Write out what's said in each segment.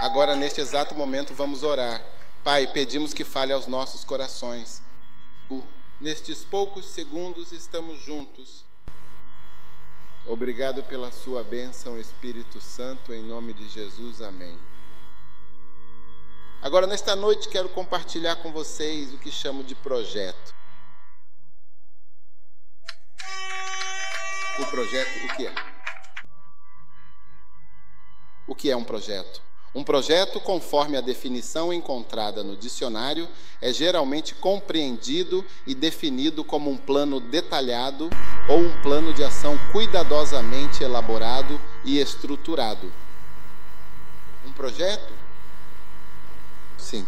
Agora, neste exato momento, vamos orar. Pai, pedimos que fale aos nossos corações. Nestes poucos segundos estamos juntos. Obrigado pela sua bênção, Espírito Santo, em nome de Jesus. Amém. Agora, nesta noite, quero compartilhar com vocês o que chamo de projeto. O projeto, o que é? O que é um projeto? Um projeto, conforme a definição encontrada no dicionário, é geralmente compreendido e definido como um plano detalhado ou um plano de ação cuidadosamente elaborado e estruturado. Um projeto? Sim.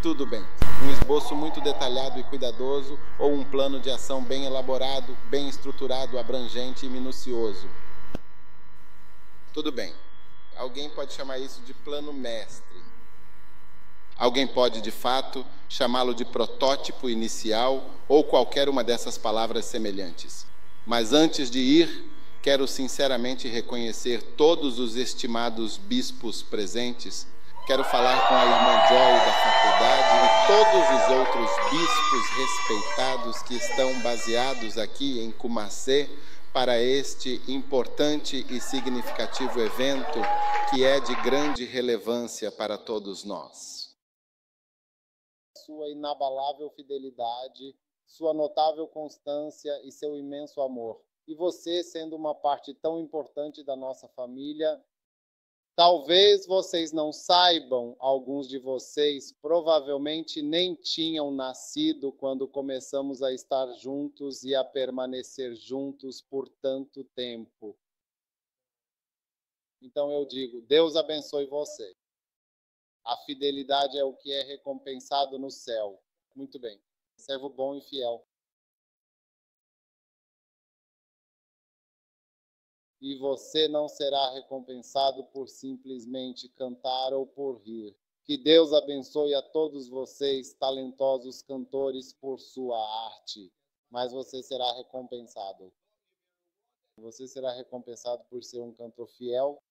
Tudo bem. Um esboço muito detalhado e cuidadoso ou um plano de ação bem elaborado, bem estruturado, abrangente e minucioso. Tudo bem. Alguém pode chamar isso de plano mestre. Alguém pode, de fato, chamá-lo de protótipo inicial ou qualquer uma dessas palavras semelhantes. Mas antes de ir, quero sinceramente reconhecer todos os estimados bispos presentes. Quero falar com a irmã Joy da faculdade e todos os outros bispos respeitados que estão baseados aqui em Kumasi para este importante e significativo evento que é de grande relevância para todos nós. Sua inabalável fidelidade, sua notável constância e seu imenso amor. E você, sendo uma parte tão importante da nossa família, talvez vocês não saibam, alguns de vocês provavelmente nem tinham nascido quando começamos a estar juntos e a permanecer juntos por tanto tempo. Então eu digo, Deus abençoe você. A fidelidade é o que é recompensado no céu. Muito bem. Servo bom e fiel. E você não será recompensado por simplesmente cantar ou por rir. Que Deus abençoe a todos vocês, talentosos cantores, por sua arte. Mas você será recompensado. Você será recompensado por ser um cantor fiel,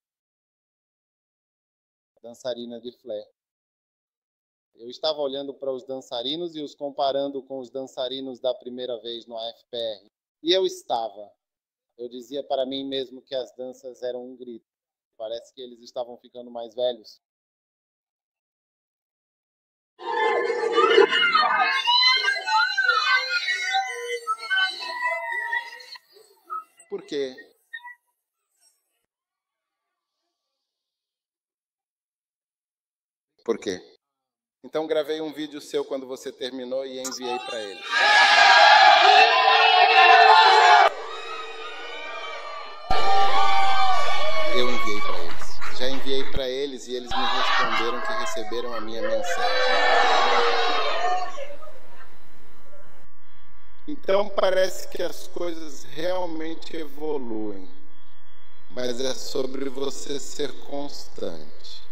dançarina de flare. Eu estava olhando para os dançarinos e os comparando com os dançarinos da primeira vez no AFPR. E eu dizia para mim mesmo que as danças eram um grito. Parece que eles estavam ficando mais velhos. Por quê? Por quê? Então gravei um vídeo seu quando você terminou e enviei para eles. Eu enviei para eles. Já enviei para eles e eles me responderam que receberam a minha mensagem. Então parece que as coisas realmente evoluem. Mas é sobre você ser constante.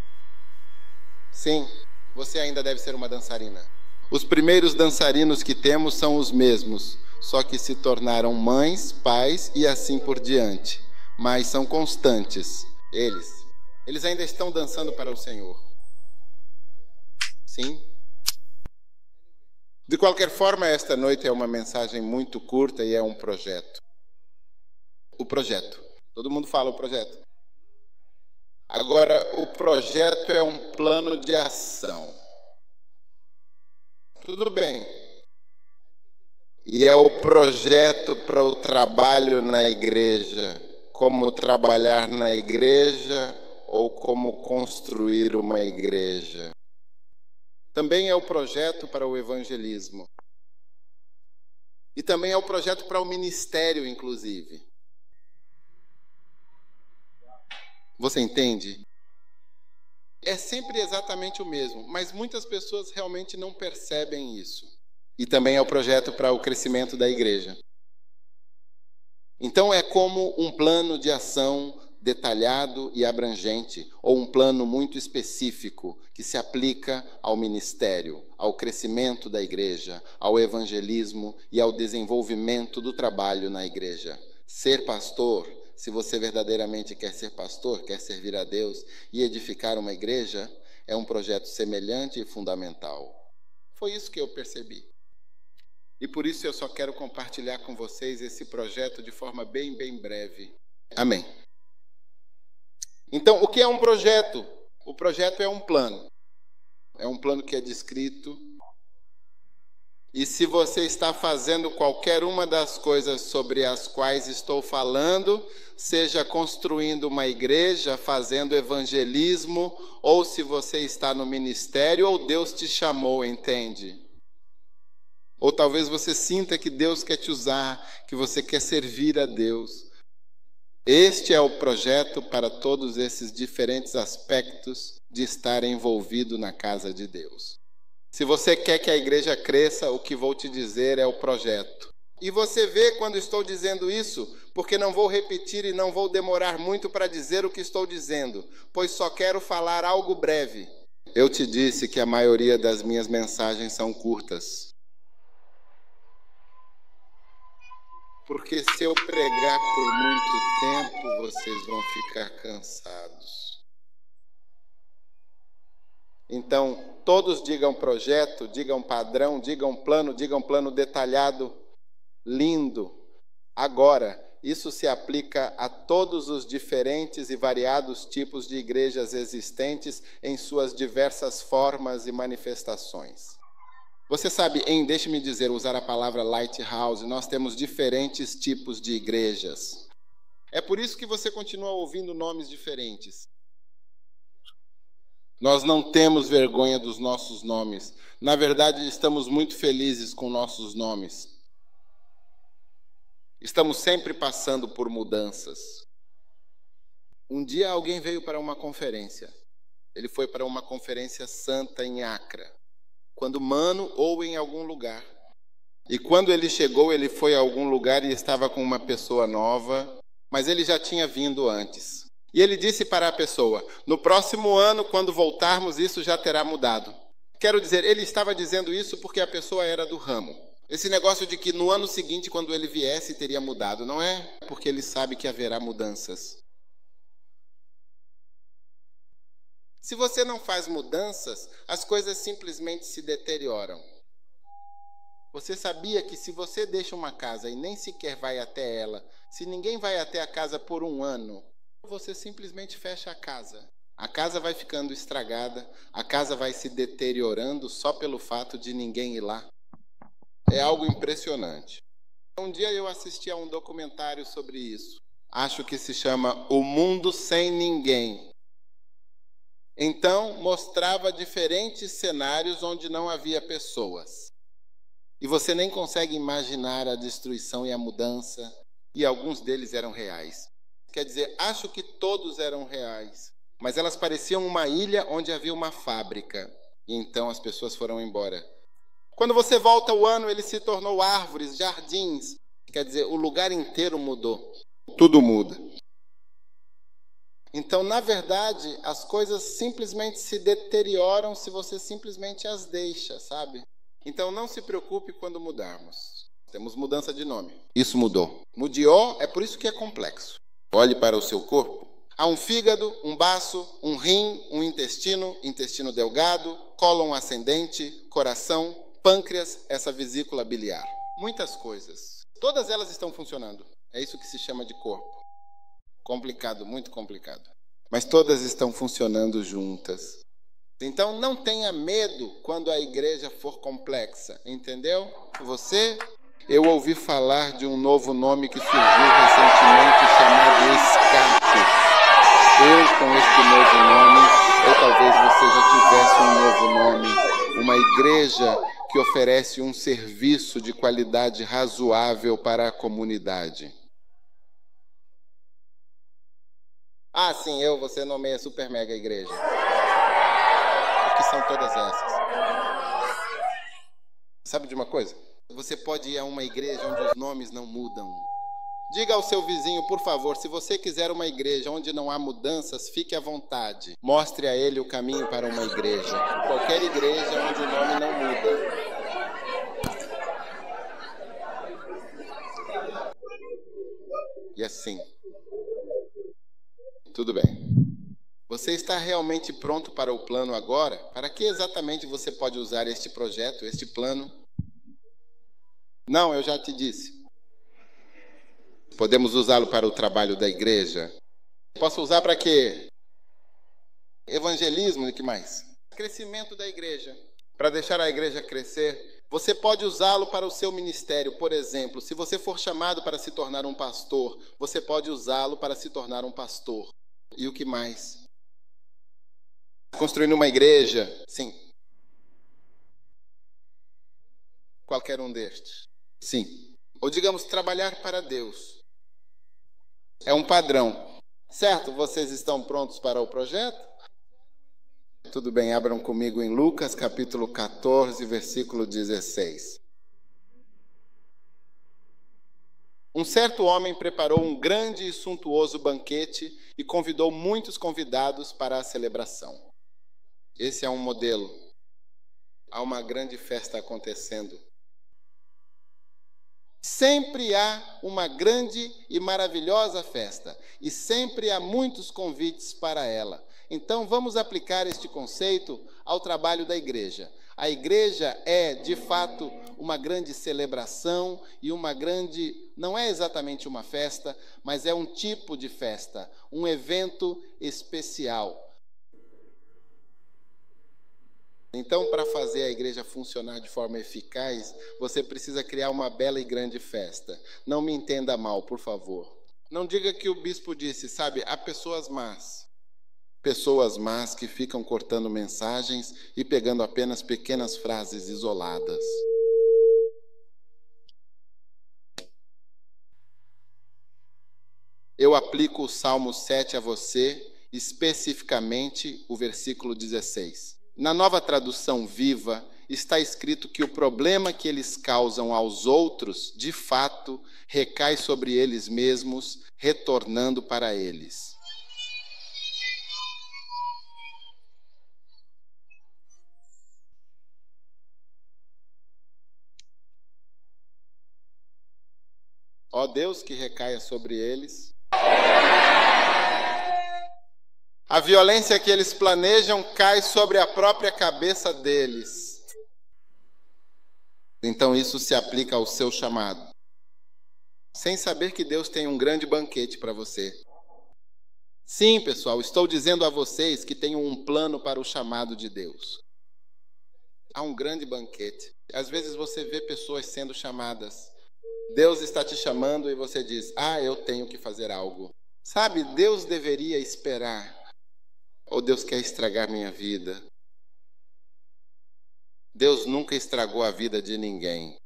Sim, você ainda deve ser uma dançarina. Os primeiros dançarinos que temos são os mesmos, só que se tornaram mães, pais e assim por diante. Mas são constantes. Eles ainda estão dançando para o Senhor. Sim. De qualquer forma, esta noite é uma mensagem muito curta e é um projeto. O projeto. Todo mundo fala o projeto. Agora, o projeto é um plano de ação. Tudo bem. E é o projeto para o trabalho na igreja. Como trabalhar na igreja ou como construir uma igreja. Também é o projeto para o evangelismo. E também é o projeto para o ministério, inclusive. Você entende? É sempre exatamente o mesmo, mas muitas pessoas realmente não percebem isso. E também é o projeto para o crescimento da igreja. Então é como um plano de ação detalhado e abrangente, ou um plano muito específico que se aplica ao ministério, ao crescimento da igreja, ao evangelismo e ao desenvolvimento do trabalho na igreja. Ser pastor, se você verdadeiramente quer ser pastor, quer servir a Deus e edificar uma igreja, é um projeto semelhante e fundamental. Foi isso que eu percebi. E por isso eu só quero compartilhar com vocês esse projeto de forma bem breve. Amém. Então, o que é um projeto? O projeto é um plano. É um plano que é descrito. E se você está fazendo qualquer uma das coisas sobre as quais estou falando, seja construindo uma igreja, fazendo evangelismo, ou se você está no ministério, ou Deus te chamou, entende? Ou talvez você sinta que Deus quer te usar, que você quer servir a Deus. Este é o projeto para todos esses diferentes aspectos de estar envolvido na casa de Deus. Se você quer que a igreja cresça, o que vou te dizer é o projeto. E você vê quando estou dizendo isso, porque não vou repetir e não vou demorar muito para dizer o que estou dizendo, pois só quero falar algo breve. Eu te disse que a maioria das minhas mensagens são curtas. Porque se eu pregar por muito tempo, vocês vão ficar cansados. Então, todos digam projeto, digam padrão, digam plano detalhado, lindo. Agora, isso se aplica a todos os diferentes e variados tipos de igrejas existentes em suas diversas formas e manifestações. Você sabe, deixe-me dizer, usar a palavra lighthouse, nós temos diferentes tipos de igrejas. É por isso que você continua ouvindo nomes diferentes. Nós não temos vergonha dos nossos nomes. Na verdade, estamos muito felizes com nossos nomes. Estamos sempre passando por mudanças. Um dia alguém veio para uma conferência. Ele foi para uma conferência santa em Accra. Quando Mano ou em algum lugar. E quando ele chegou, ele foi a algum lugar e estava com uma pessoa nova, mas ele já tinha vindo antes. E ele disse para a pessoa, no próximo ano, quando voltarmos, isso já terá mudado. Quero dizer, ele estava dizendo isso porque a pessoa era do ramo. Esse negócio de que no ano seguinte, quando ele viesse, teria mudado, não é porque ele sabe que haverá mudanças. Se você não faz mudanças, as coisas simplesmente se deterioram. Você sabia que se você deixa uma casa e nem sequer vai até ela, se ninguém vai até a casa por um ano, você simplesmente fecha a casa. A casa vai ficando estragada, a casa vai se deteriorando só pelo fato de ninguém ir lá. É algo impressionante. Um dia eu assisti a um documentário sobre isso. Acho que se chama O Mundo Sem Ninguém. Então, mostrava diferentes cenários onde não havia pessoas. E você nem consegue imaginar a destruição e a mudança, e alguns deles eram reais. Quer dizer, acho que todos eram reais, mas elas pareciam uma ilha onde havia uma fábrica, e então as pessoas foram embora. Quando você volta o ano, ele se tornou árvores, jardins, quer dizer, o lugar inteiro mudou. Tudo muda. Então, na verdade, as coisas simplesmente se deterioram se você simplesmente as deixa, sabe? Então, não se preocupe quando mudarmos. Temos mudança de nome. Isso mudou. Mudou, é por isso que é complexo. Olhe para o seu corpo. Há um fígado, um baço, um rim, um intestino delgado, cólon ascendente, coração, pâncreas, essa vesícula biliar. Muitas coisas. Todas elas estão funcionando. É isso que se chama de corpo. Complicado, muito complicado. Mas todas estão funcionando juntas. Então, não tenha medo quando a igreja for complexa, entendeu? Eu ouvi falar de um novo nome que surgiu recentemente chamado Escape. Eu, com este novo nome, ou talvez você já tivesse um novo nome, uma igreja que oferece um serviço de qualidade razoável para a comunidade. Ah, sim, você nomeia super mega igreja. O que são todas essas? Sabe de uma coisa? Você pode ir a uma igreja onde os nomes não mudam. Diga ao seu vizinho, por favor, se você quiser uma igreja onde não há mudanças, fique à vontade. Mostre a ele o caminho para uma igreja. Qualquer igreja onde o nome não muda. E assim, Tudo bem. Você está realmente pronto para o plano agora? Para que exatamente você pode usar este projeto, este plano? Não, eu já te disse. Podemos usá-lo para o trabalho da igreja. Posso usar para quê? Evangelismo e o que mais? Crescimento da igreja. Para deixar a igreja crescer. Você pode usá-lo para o seu ministério. Por exemplo, se você for chamado para se tornar um pastor, você pode usá-lo para se tornar um pastor. E o que mais? Construindo uma igreja, sim. Qualquer um destes, sim. Ou digamos, trabalhar para Deus. É um padrão. Certo? Vocês estão prontos para o projeto? Tudo bem, abram comigo em Lucas, capítulo 14, versículo 16. Um certo homem preparou um grande e suntuoso banquete e convidou muitos convidados para a celebração. Esse é um modelo. Há uma grande festa acontecendo. Sempre há uma grande e maravilhosa festa, e sempre há muitos convites para ela. Então, vamos aplicar este conceito ao trabalho da igreja. A igreja é, de fato, uma grande celebração e não é exatamente uma festa, mas é um tipo de festa, um evento especial. Então, para fazer a igreja funcionar de forma eficaz, você precisa criar uma bela e grande festa. Não me entenda mal, por favor. Não diga que o bispo disse, sabe, há pessoas más. Pessoas más que ficam cortando mensagens e pegando apenas pequenas frases isoladas. Eu aplico o Salmo 7 a você, especificamente o versículo 16. Na Nova Tradução Viva, está escrito que o problema que eles causam aos outros, de fato, recai sobre eles mesmos, retornando para eles. Ó Deus, que recaia sobre eles. A violência que eles planejam cai sobre a própria cabeça deles. Então isso se aplica ao seu chamado. Sem saber que Deus tem um grande banquete para você. Sim, pessoal, estou dizendo a vocês que tenho um plano para o chamado de Deus. Há um grande banquete. Às vezes você vê pessoas sendo chamadas. Deus está te chamando e você diz, eu tenho que fazer algo. Sabe, Deus deveria esperar. Ou Deus quer estragar minha vida? Deus nunca estragou a vida de ninguém.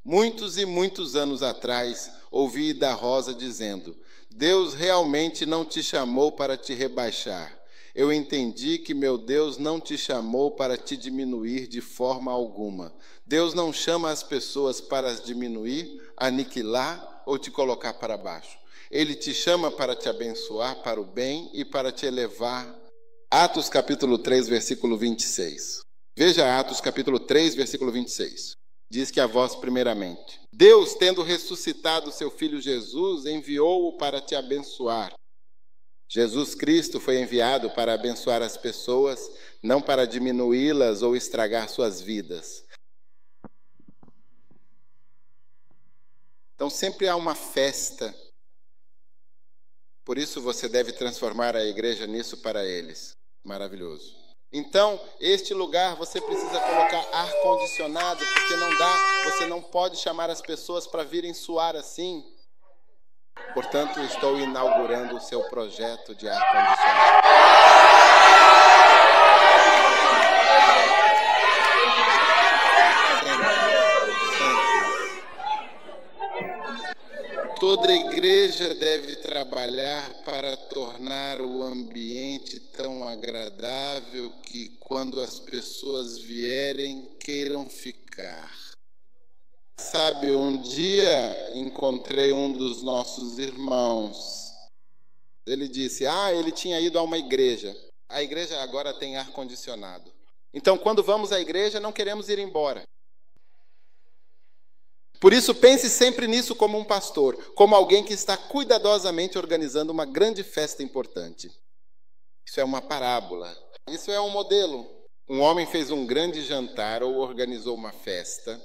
Muitos e muitos anos atrás, ouvi Ida Rosa dizendo, Deus realmente não te chamou para te rebaixar. Eu entendi que meu Deus não te chamou para te diminuir de forma alguma. Deus não chama as pessoas para as diminuir, aniquilar ou te colocar para baixo. Ele te chama para te abençoar para o bem e para te elevar. Atos capítulo 3, versículo 26. Veja Atos capítulo 3, versículo 26. Diz que a vós primeiramente. Deus, tendo ressuscitado seu Filho Jesus, enviou-o para te abençoar. Jesus Cristo foi enviado para abençoar as pessoas, não para diminuí-las ou estragar suas vidas. Então sempre há uma festa. Por isso você deve transformar a igreja nisso para eles. Maravilhoso. Então, este lugar você precisa colocar ar-condicionado, porque você não pode chamar as pessoas para virem suar assim. Portanto, estou inaugurando o seu projeto de ar-condicionado. Toda igreja deve trabalhar para tornar o ambiente tão agradável que quando as pessoas vierem, queiram ficar. Sabe, um dia encontrei um dos nossos irmãos. Ele disse, ele tinha ido a uma igreja. A igreja agora tem ar-condicionado. Então, quando vamos à igreja, não queremos ir embora. Por isso, pense sempre nisso como um pastor, como alguém que está cuidadosamente organizando uma grande festa importante. Isso é uma parábola. Isso é um modelo. Um homem fez um grande jantar ou organizou uma festa.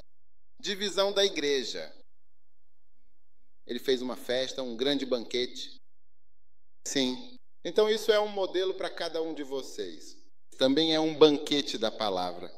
Divisão da igreja. Ele fez uma festa, um grande banquete. Sim. Então isso é um modelo para cada um de vocês. Também é um banquete da palavra.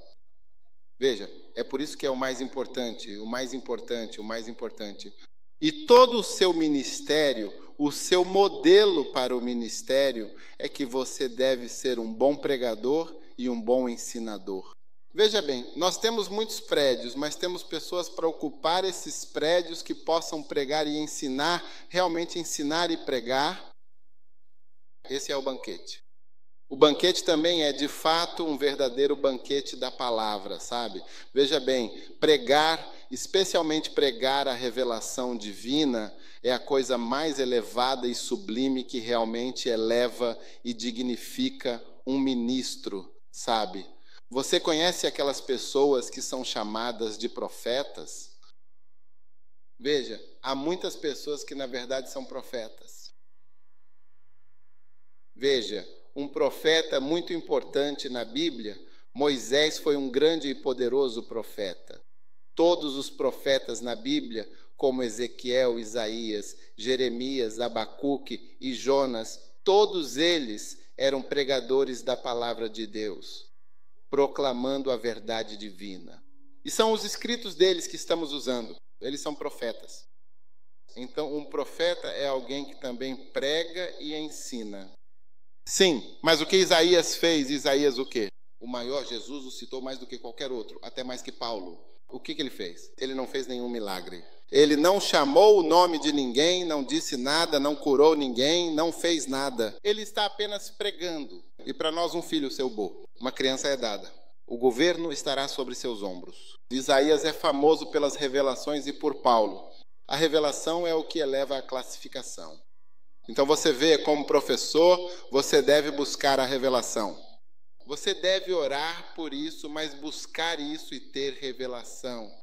Veja, é por isso que é o mais importante, o mais importante, o mais importante. E todo o seu ministério, o seu modelo para o ministério é que você deve ser um bom pregador e um bom ensinador. Veja bem, nós temos muitos prédios, mas temos pessoas para ocupar esses prédios que possam pregar e ensinar, realmente ensinar e pregar. Esse é o banquete. O banquete também é, de fato, um verdadeiro banquete da palavra, sabe? Veja bem, pregar, especialmente pregar a revelação divina, é a coisa mais elevada e sublime que realmente eleva e dignifica um ministro, sabe? Você conhece aquelas pessoas que são chamadas de profetas? Veja, há muitas pessoas que na verdade são profetas. Veja, um profeta muito importante na Bíblia, Moisés foi um grande e poderoso profeta. Todos os profetas na Bíblia, como Ezequiel, Isaías, Jeremias, Abacuque e Jonas, todos eles eram pregadores da palavra de Deus, proclamando a verdade divina. E são os escritos deles que estamos usando. Eles são profetas. Então, um profeta é alguém que também prega e ensina. Sim, mas o que Isaías fez? Isaías o quê? O maior, Jesus o citou mais do que qualquer outro, até mais que Paulo. O que ele fez? Ele não fez nenhum milagre. Ele não chamou o nome de ninguém, não disse nada, não curou ninguém, não fez nada. Ele está apenas pregando. E para nós um filho seu bom, uma criança é dada. O governo estará sobre seus ombros. Isaías é famoso pelas revelações e por Paulo. A revelação é o que eleva a classificação. Então você vê, como professor, você deve buscar a revelação. Você deve orar por isso, mas buscar isso e ter revelação.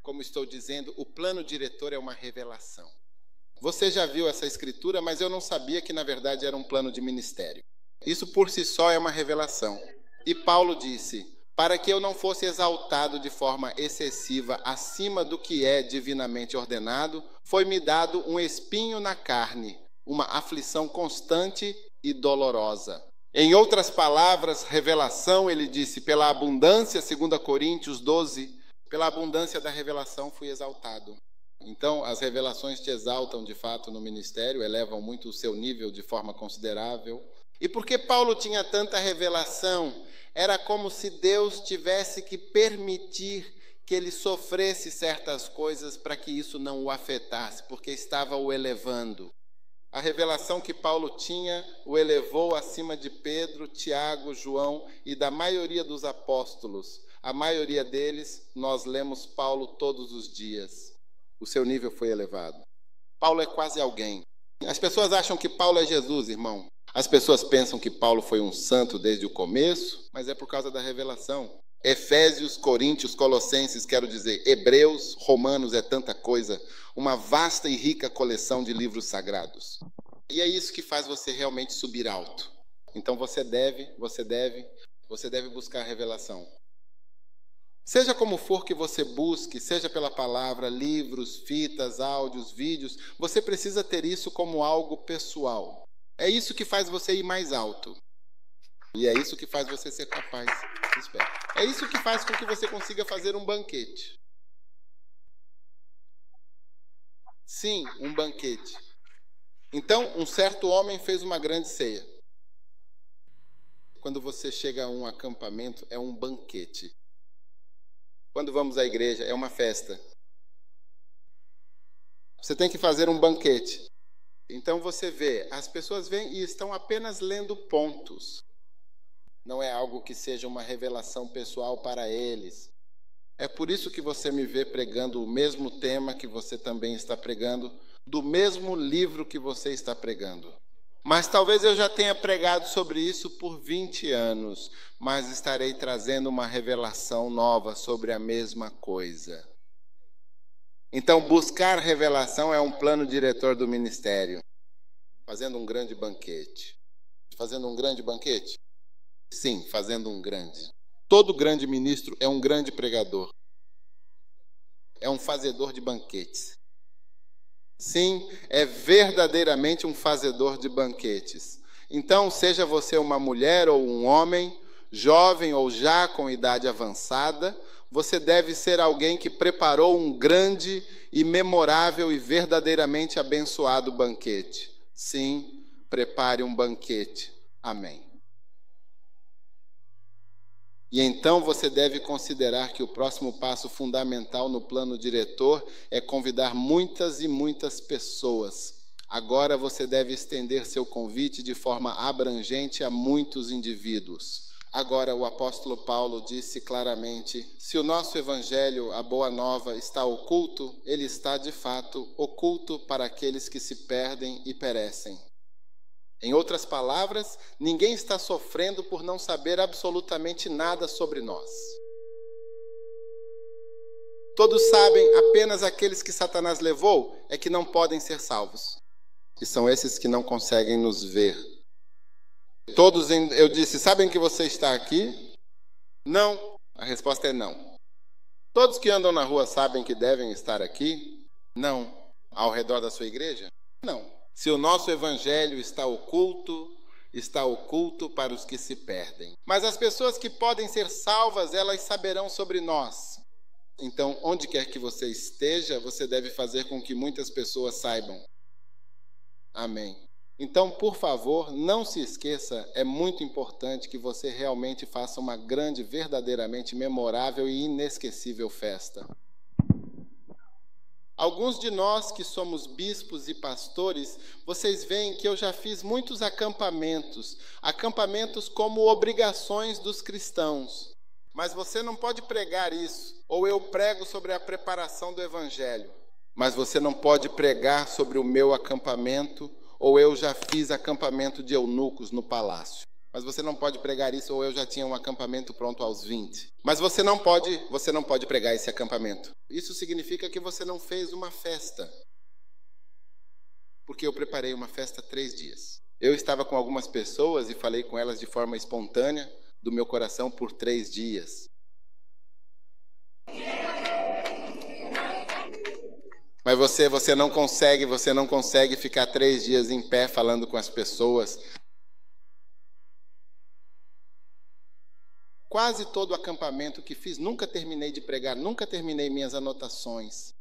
Como estou dizendo, o plano diretor é uma revelação. Você já viu essa escritura, mas eu não sabia que na verdade era um plano de ministério. Isso por si só é uma revelação. E Paulo disse, para que eu não fosse exaltado de forma excessiva acima do que é divinamente ordenado, foi-me dado um espinho na carne, uma aflição constante e dolorosa. Em outras palavras, revelação, ele disse, pela abundância, 2 Coríntios 12, pela abundância da revelação fui exaltado. Então, as revelações te exaltam de fato no ministério, elevam muito o seu nível de forma considerável. E por que Paulo tinha tanta revelação? Era como se Deus tivesse que permitir que ele sofresse certas coisas para que isso não o afetasse, porque estava o elevando. A revelação que Paulo tinha o elevou acima de Pedro, Tiago, João e da maioria dos apóstolos. A maioria deles, nós lemos Paulo todos os dias. O seu nível foi elevado. Paulo é quase alguém. As pessoas acham que Paulo é Jesus, irmão. As pessoas pensam que Paulo foi um santo desde o começo, mas é por causa da revelação. Efésios, Coríntios, Colossenses, quero dizer, Hebreus, Romanos, é tanta coisa. Uma vasta e rica coleção de livros sagrados. E é isso que faz você realmente subir alto. Então você deve buscar a revelação. Seja como for que você busque, seja pela palavra, livros, fitas, áudios, vídeos, você precisa ter isso como algo pessoal. É isso que faz você ir mais alto. E é isso que faz você ser capaz. Espera. É isso que faz com que você consiga fazer um banquete. Sim, um banquete. Então, um certo homem fez uma grande ceia. Quando você chega a um acampamento, é um banquete. Quando vamos à igreja, é uma festa. Você tem que fazer um banquete. Então você vê, as pessoas vêm e estão apenas lendo pontos. Não é algo que seja uma revelação pessoal para eles. É por isso que você me vê pregando o mesmo tema que você também está pregando, do mesmo livro que você está pregando. Mas talvez eu já tenha pregado sobre isso por 20 anos, mas estarei trazendo uma revelação nova sobre a mesma coisa. Então, buscar revelação é um plano diretor do ministério. Fazendo um grande banquete. Fazendo um grande banquete? Sim, fazendo um grande. Todo grande ministro é um grande pregador. É um fazedor de banquetes. Sim, é verdadeiramente um fazedor de banquetes. Então, seja você uma mulher ou um homem, jovem ou já com idade avançada, você deve ser alguém que preparou um grande e memorável e verdadeiramente abençoado banquete. Sim, prepare um banquete. Amém. E então você deve considerar que o próximo passo fundamental no plano diretor é convidar muitas e muitas pessoas. Agora você deve estender seu convite de forma abrangente a muitos indivíduos. Agora o apóstolo Paulo disse claramente: se o nosso evangelho, a boa nova, está oculto, ele está de fato oculto para aqueles que se perdem e perecem. Em outras palavras, ninguém está sofrendo por não saber absolutamente nada sobre nós. Todos sabem, apenas aqueles que Satanás levou é que não podem ser salvos. E são esses que não conseguem nos ver. Todos, eu disse, sabem que você está aqui? Não. A resposta é não. Todos que andam na rua sabem que devem estar aqui? Não. Ao redor da sua igreja? Não. Se o nosso evangelho está oculto para os que se perdem. Mas as pessoas que podem ser salvas, elas saberão sobre nós. Então, onde quer que você esteja, você deve fazer com que muitas pessoas saibam. Amém. Então, por favor, não se esqueça, é muito importante que você realmente faça uma grande, verdadeiramente memorável e inesquecível festa. Alguns de nós que somos bispos e pastores, vocês veem que eu já fiz muitos acampamentos como obrigações dos cristãos. Mas você não pode pregar isso, ou eu prego sobre a preparação do evangelho. Mas você não pode pregar sobre o meu acampamento, ou eu já fiz acampamento de eunucos no palácio. Mas você não pode pregar isso, ou eu já tinha um acampamento pronto aos 20. Mas você não pode pregar esse acampamento. Isso significa que você não fez uma festa. Porque eu preparei uma festa 3 dias. Eu estava com algumas pessoas e falei com elas de forma espontânea, do meu coração, por 3 dias. Mas você não consegue ficar 3 dias em pé falando com as pessoas. Quase todo acampamento que fiz, nunca terminei de pregar, nunca terminei minhas anotações.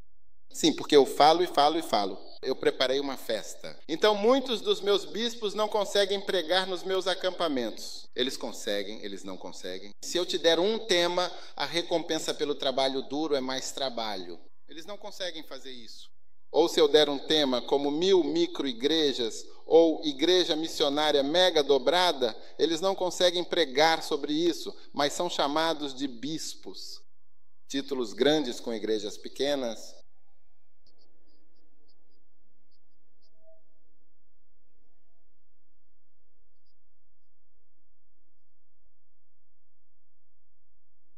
Sim, porque eu falo e falo e falo. Eu preparei uma festa. Então, muitos dos meus bispos não conseguem pregar nos meus acampamentos. Eles conseguem, eles não conseguem. Se eu te der um tema, a recompensa pelo trabalho duro é mais trabalho. Eles não conseguem fazer isso. Ou se eu der um tema como 1000 micro-igrejas ou igreja missionária mega dobrada, eles não conseguem pregar sobre isso, mas são chamados de bispos. Títulos grandes com igrejas pequenas.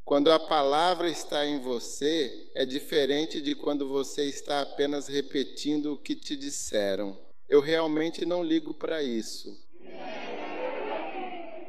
Quando a palavra está em você, é diferente de quando você está apenas repetindo o que te disseram. Eu realmente não ligo para isso.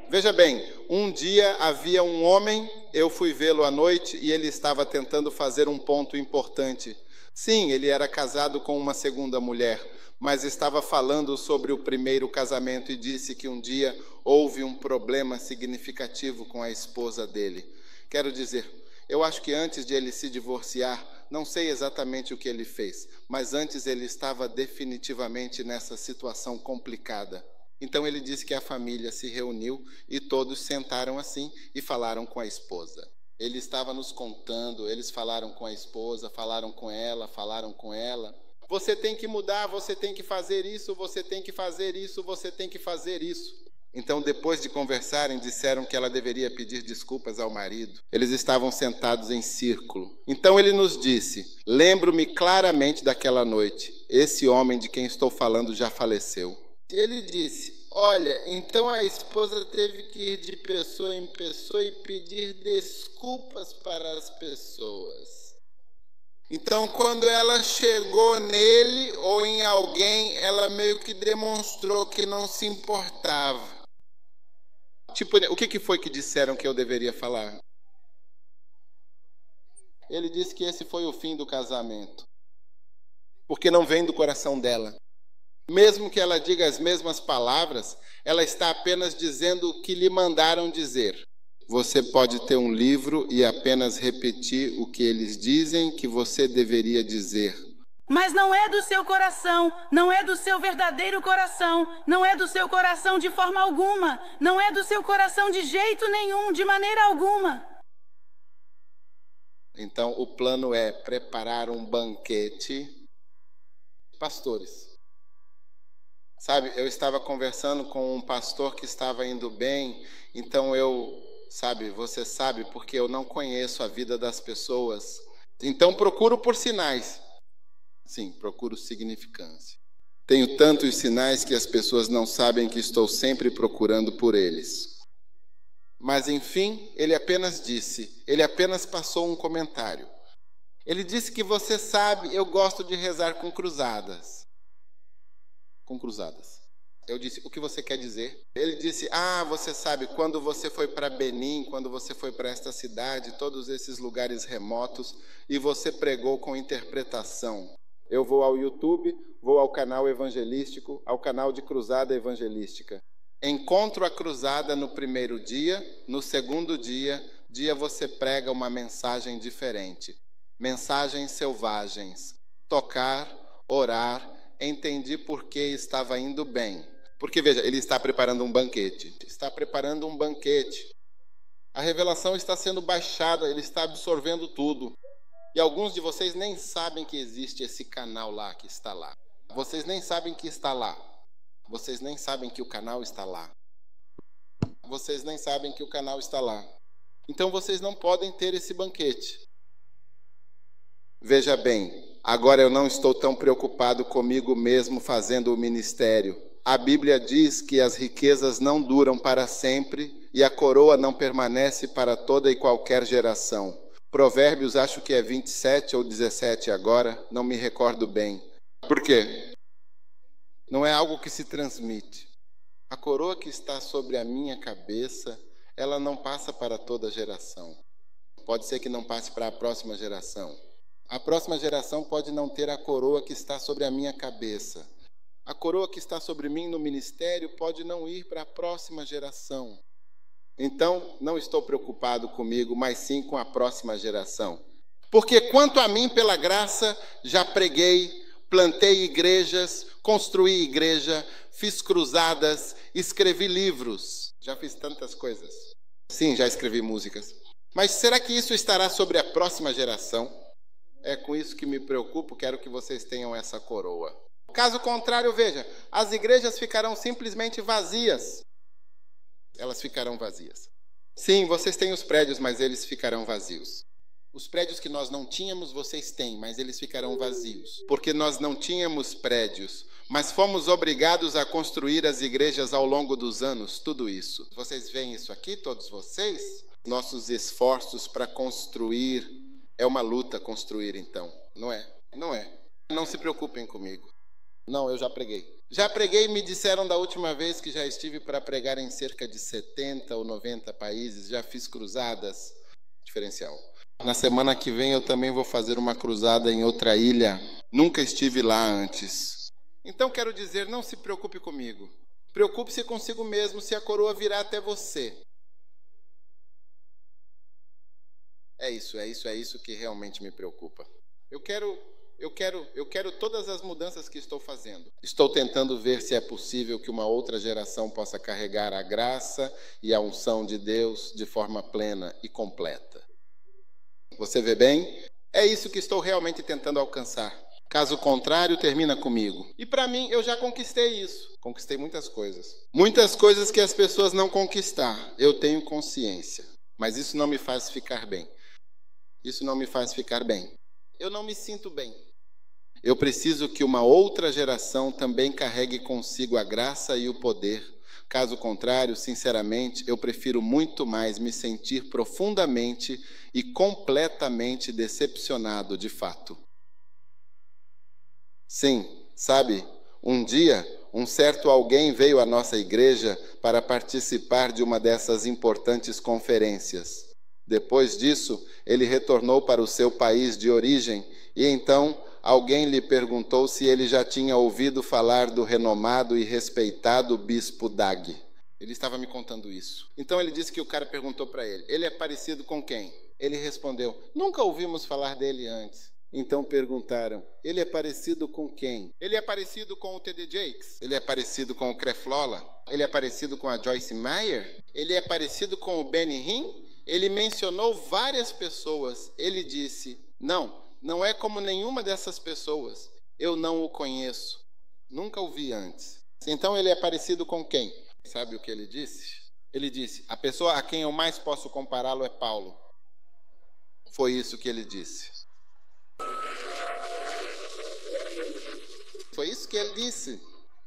Veja bem, um dia havia um homem, eu fui vê-lo à noite e ele estava tentando fazer um ponto importante. Sim, ele era casado com uma segunda mulher, mas estava falando sobre o primeiro casamento e disse que um dia houve um problema significativo com a esposa dele. Quero dizer, eu acho que antes de ele se divorciar, não sei exatamente o que ele fez, mas antes ele estava definitivamente nessa situação complicada. Então ele disse que a família se reuniu e todos sentaram assim e falaram com a esposa. Ele estava nos contando, eles falaram com a esposa, falaram com ela. Você tem que mudar, você tem que fazer isso, você tem que fazer isso, você tem que fazer isso. Então, depois de conversarem, disseram que ela deveria pedir desculpas ao marido. Eles estavam sentados em círculo. Então ele nos disse: lembro-me claramente daquela noite. Esse homem de quem estou falando já faleceu. Ele disse: olha, então a esposa teve que ir de pessoa em pessoa e pedir desculpas para as pessoas. Então, quando ela chegou nele ou em alguém, ela meio que demonstrou que não se importava. Tipo, o que foi que disseram que eu deveria falar? Ele disse que esse foi o fim do casamento, porque não vem do coração dela. Mesmo que ela diga as mesmas palavras, ela está apenas dizendo o que lhe mandaram dizer. Você pode ter um livro e apenas repetir o que eles dizem que você deveria dizer. Mas não é do seu coração, não é do seu verdadeiro coração, não é do seu coração de forma alguma, não é do seu coração de jeito nenhum, de maneira alguma. Então, o plano é preparar um banquete. Pastores, sabe, eu estava conversando com um pastor que estava indo bem, então você sabe, porque eu não conheço a vida das pessoas, então procuro por sinais. Sim, procuro significância. Tenho tantos sinais que as pessoas não sabem que estou sempre procurando por eles. Mas, enfim, ele apenas passou um comentário. Ele disse que você sabe, eu gosto de rezar com cruzadas. Com cruzadas. Eu disse, o que você quer dizer? Ele disse, você sabe, quando você foi para Benin, quando você foi para esta cidade, todos esses lugares remotos, e você pregou com interpretação. Eu vou ao YouTube, vou ao canal evangelístico, ao canal de cruzada evangelística. Encontro a cruzada no primeiro dia, no segundo dia você prega uma mensagem diferente. Mensagens selvagens. Tocar, orar, entendi por que estava indo bem. Porque, veja, ele está preparando um banquete. Está preparando um banquete. A revelação está sendo baixada, ele está absorvendo tudo. E alguns de vocês nem sabem que existe esse canal lá, que está lá. Vocês nem sabem que está lá. Vocês nem sabem que o canal está lá. Vocês nem sabem que o canal está lá. Então vocês não podem ter esse banquete. Veja bem, agora eu não estou tão preocupado comigo mesmo fazendo o ministério. A Bíblia diz que as riquezas não duram para sempre e a coroa não permanece para toda e qualquer geração. Provérbios, acho que é 27 ou 17 agora, não me recordo bem. Por quê? Não é algo que se transmite. A coroa que está sobre a minha cabeça, ela não passa para toda geração. Pode ser que não passe para a próxima geração. A próxima geração pode não ter a coroa que está sobre a minha cabeça. A coroa que está sobre mim no ministério pode não ir para a próxima geração. Então, não estou preocupado comigo, mas sim com a próxima geração. Porque quanto a mim, pela graça, já preguei, plantei igrejas, construí igreja, fiz cruzadas, escrevi livros. Já fiz tantas coisas. Sim, já escrevi músicas. Mas será que isso estará sobre a próxima geração? É com isso que me preocupo, quero que vocês tenham essa coroa. Caso contrário, veja, as igrejas ficarão simplesmente vazias. Elas ficarão vazias. Sim, vocês têm os prédios, mas eles ficarão vazios. Os prédios que nós não tínhamos, vocês têm, mas eles ficarão vazios. Porque nós não tínhamos prédios, mas fomos obrigados a construir as igrejas ao longo dos anos, tudo isso. Vocês veem isso aqui, todos vocês? Nossos esforços para construir, é uma luta construir então, não é? Não é. Não se preocupem comigo. Não, eu já preguei. Já preguei, me disseram da última vez que já estive para pregar em cerca de 70 ou 90 países, já fiz cruzadas, diferencial. Na semana que vem eu também vou fazer uma cruzada em outra ilha, nunca estive lá antes. Então quero dizer, não se preocupe comigo, preocupe-se consigo mesmo se a coroa virá até você. É isso que realmente me preocupa. Eu quero todas as mudanças que estou fazendo. Estou tentando ver se é possível que uma outra geração possa carregar a graça e a unção de Deus de forma plena e completa. Você vê bem? É isso que estou realmente tentando alcançar. Caso contrário, termina comigo. E para mim, eu já conquistei isso. Conquistei muitas coisas. Muitas coisas que as pessoas não conquistaram. Eu tenho consciência. Mas isso não me faz ficar bem. Isso não me faz ficar bem. Eu não me sinto bem. Eu preciso que uma outra geração também carregue consigo a graça e o poder Caso contrário, sinceramente, eu prefiro muito mais me sentir profundamente e completamente decepcionado de fato. Sim, sabe, um dia, um certo alguém veio à nossa igreja para participar de uma dessas importantes conferências. Depois disso, ele retornou para o seu país de origem e então alguém lhe perguntou se ele já tinha ouvido falar do renomado e respeitado bispo Dag. Ele estava me contando isso. Então ele disse que o cara perguntou para ele, ele é parecido com quem? Ele respondeu, nunca ouvimos falar dele antes. Então perguntaram, ele é parecido com quem? Ele é parecido com o T.D. Jakes? Ele é parecido com o Creflola? Ele é parecido com a Joyce Meyer? Ele é parecido com o Benny Hinn? Ele mencionou várias pessoas. Ele disse, não é como nenhuma dessas pessoas. Eu não o conheço. Nunca o vi antes. Então ele é parecido com quem? Sabe o que ele disse? Ele disse, a pessoa a quem eu mais posso compará-lo é Paulo. Foi isso que ele disse. Foi isso que ele disse.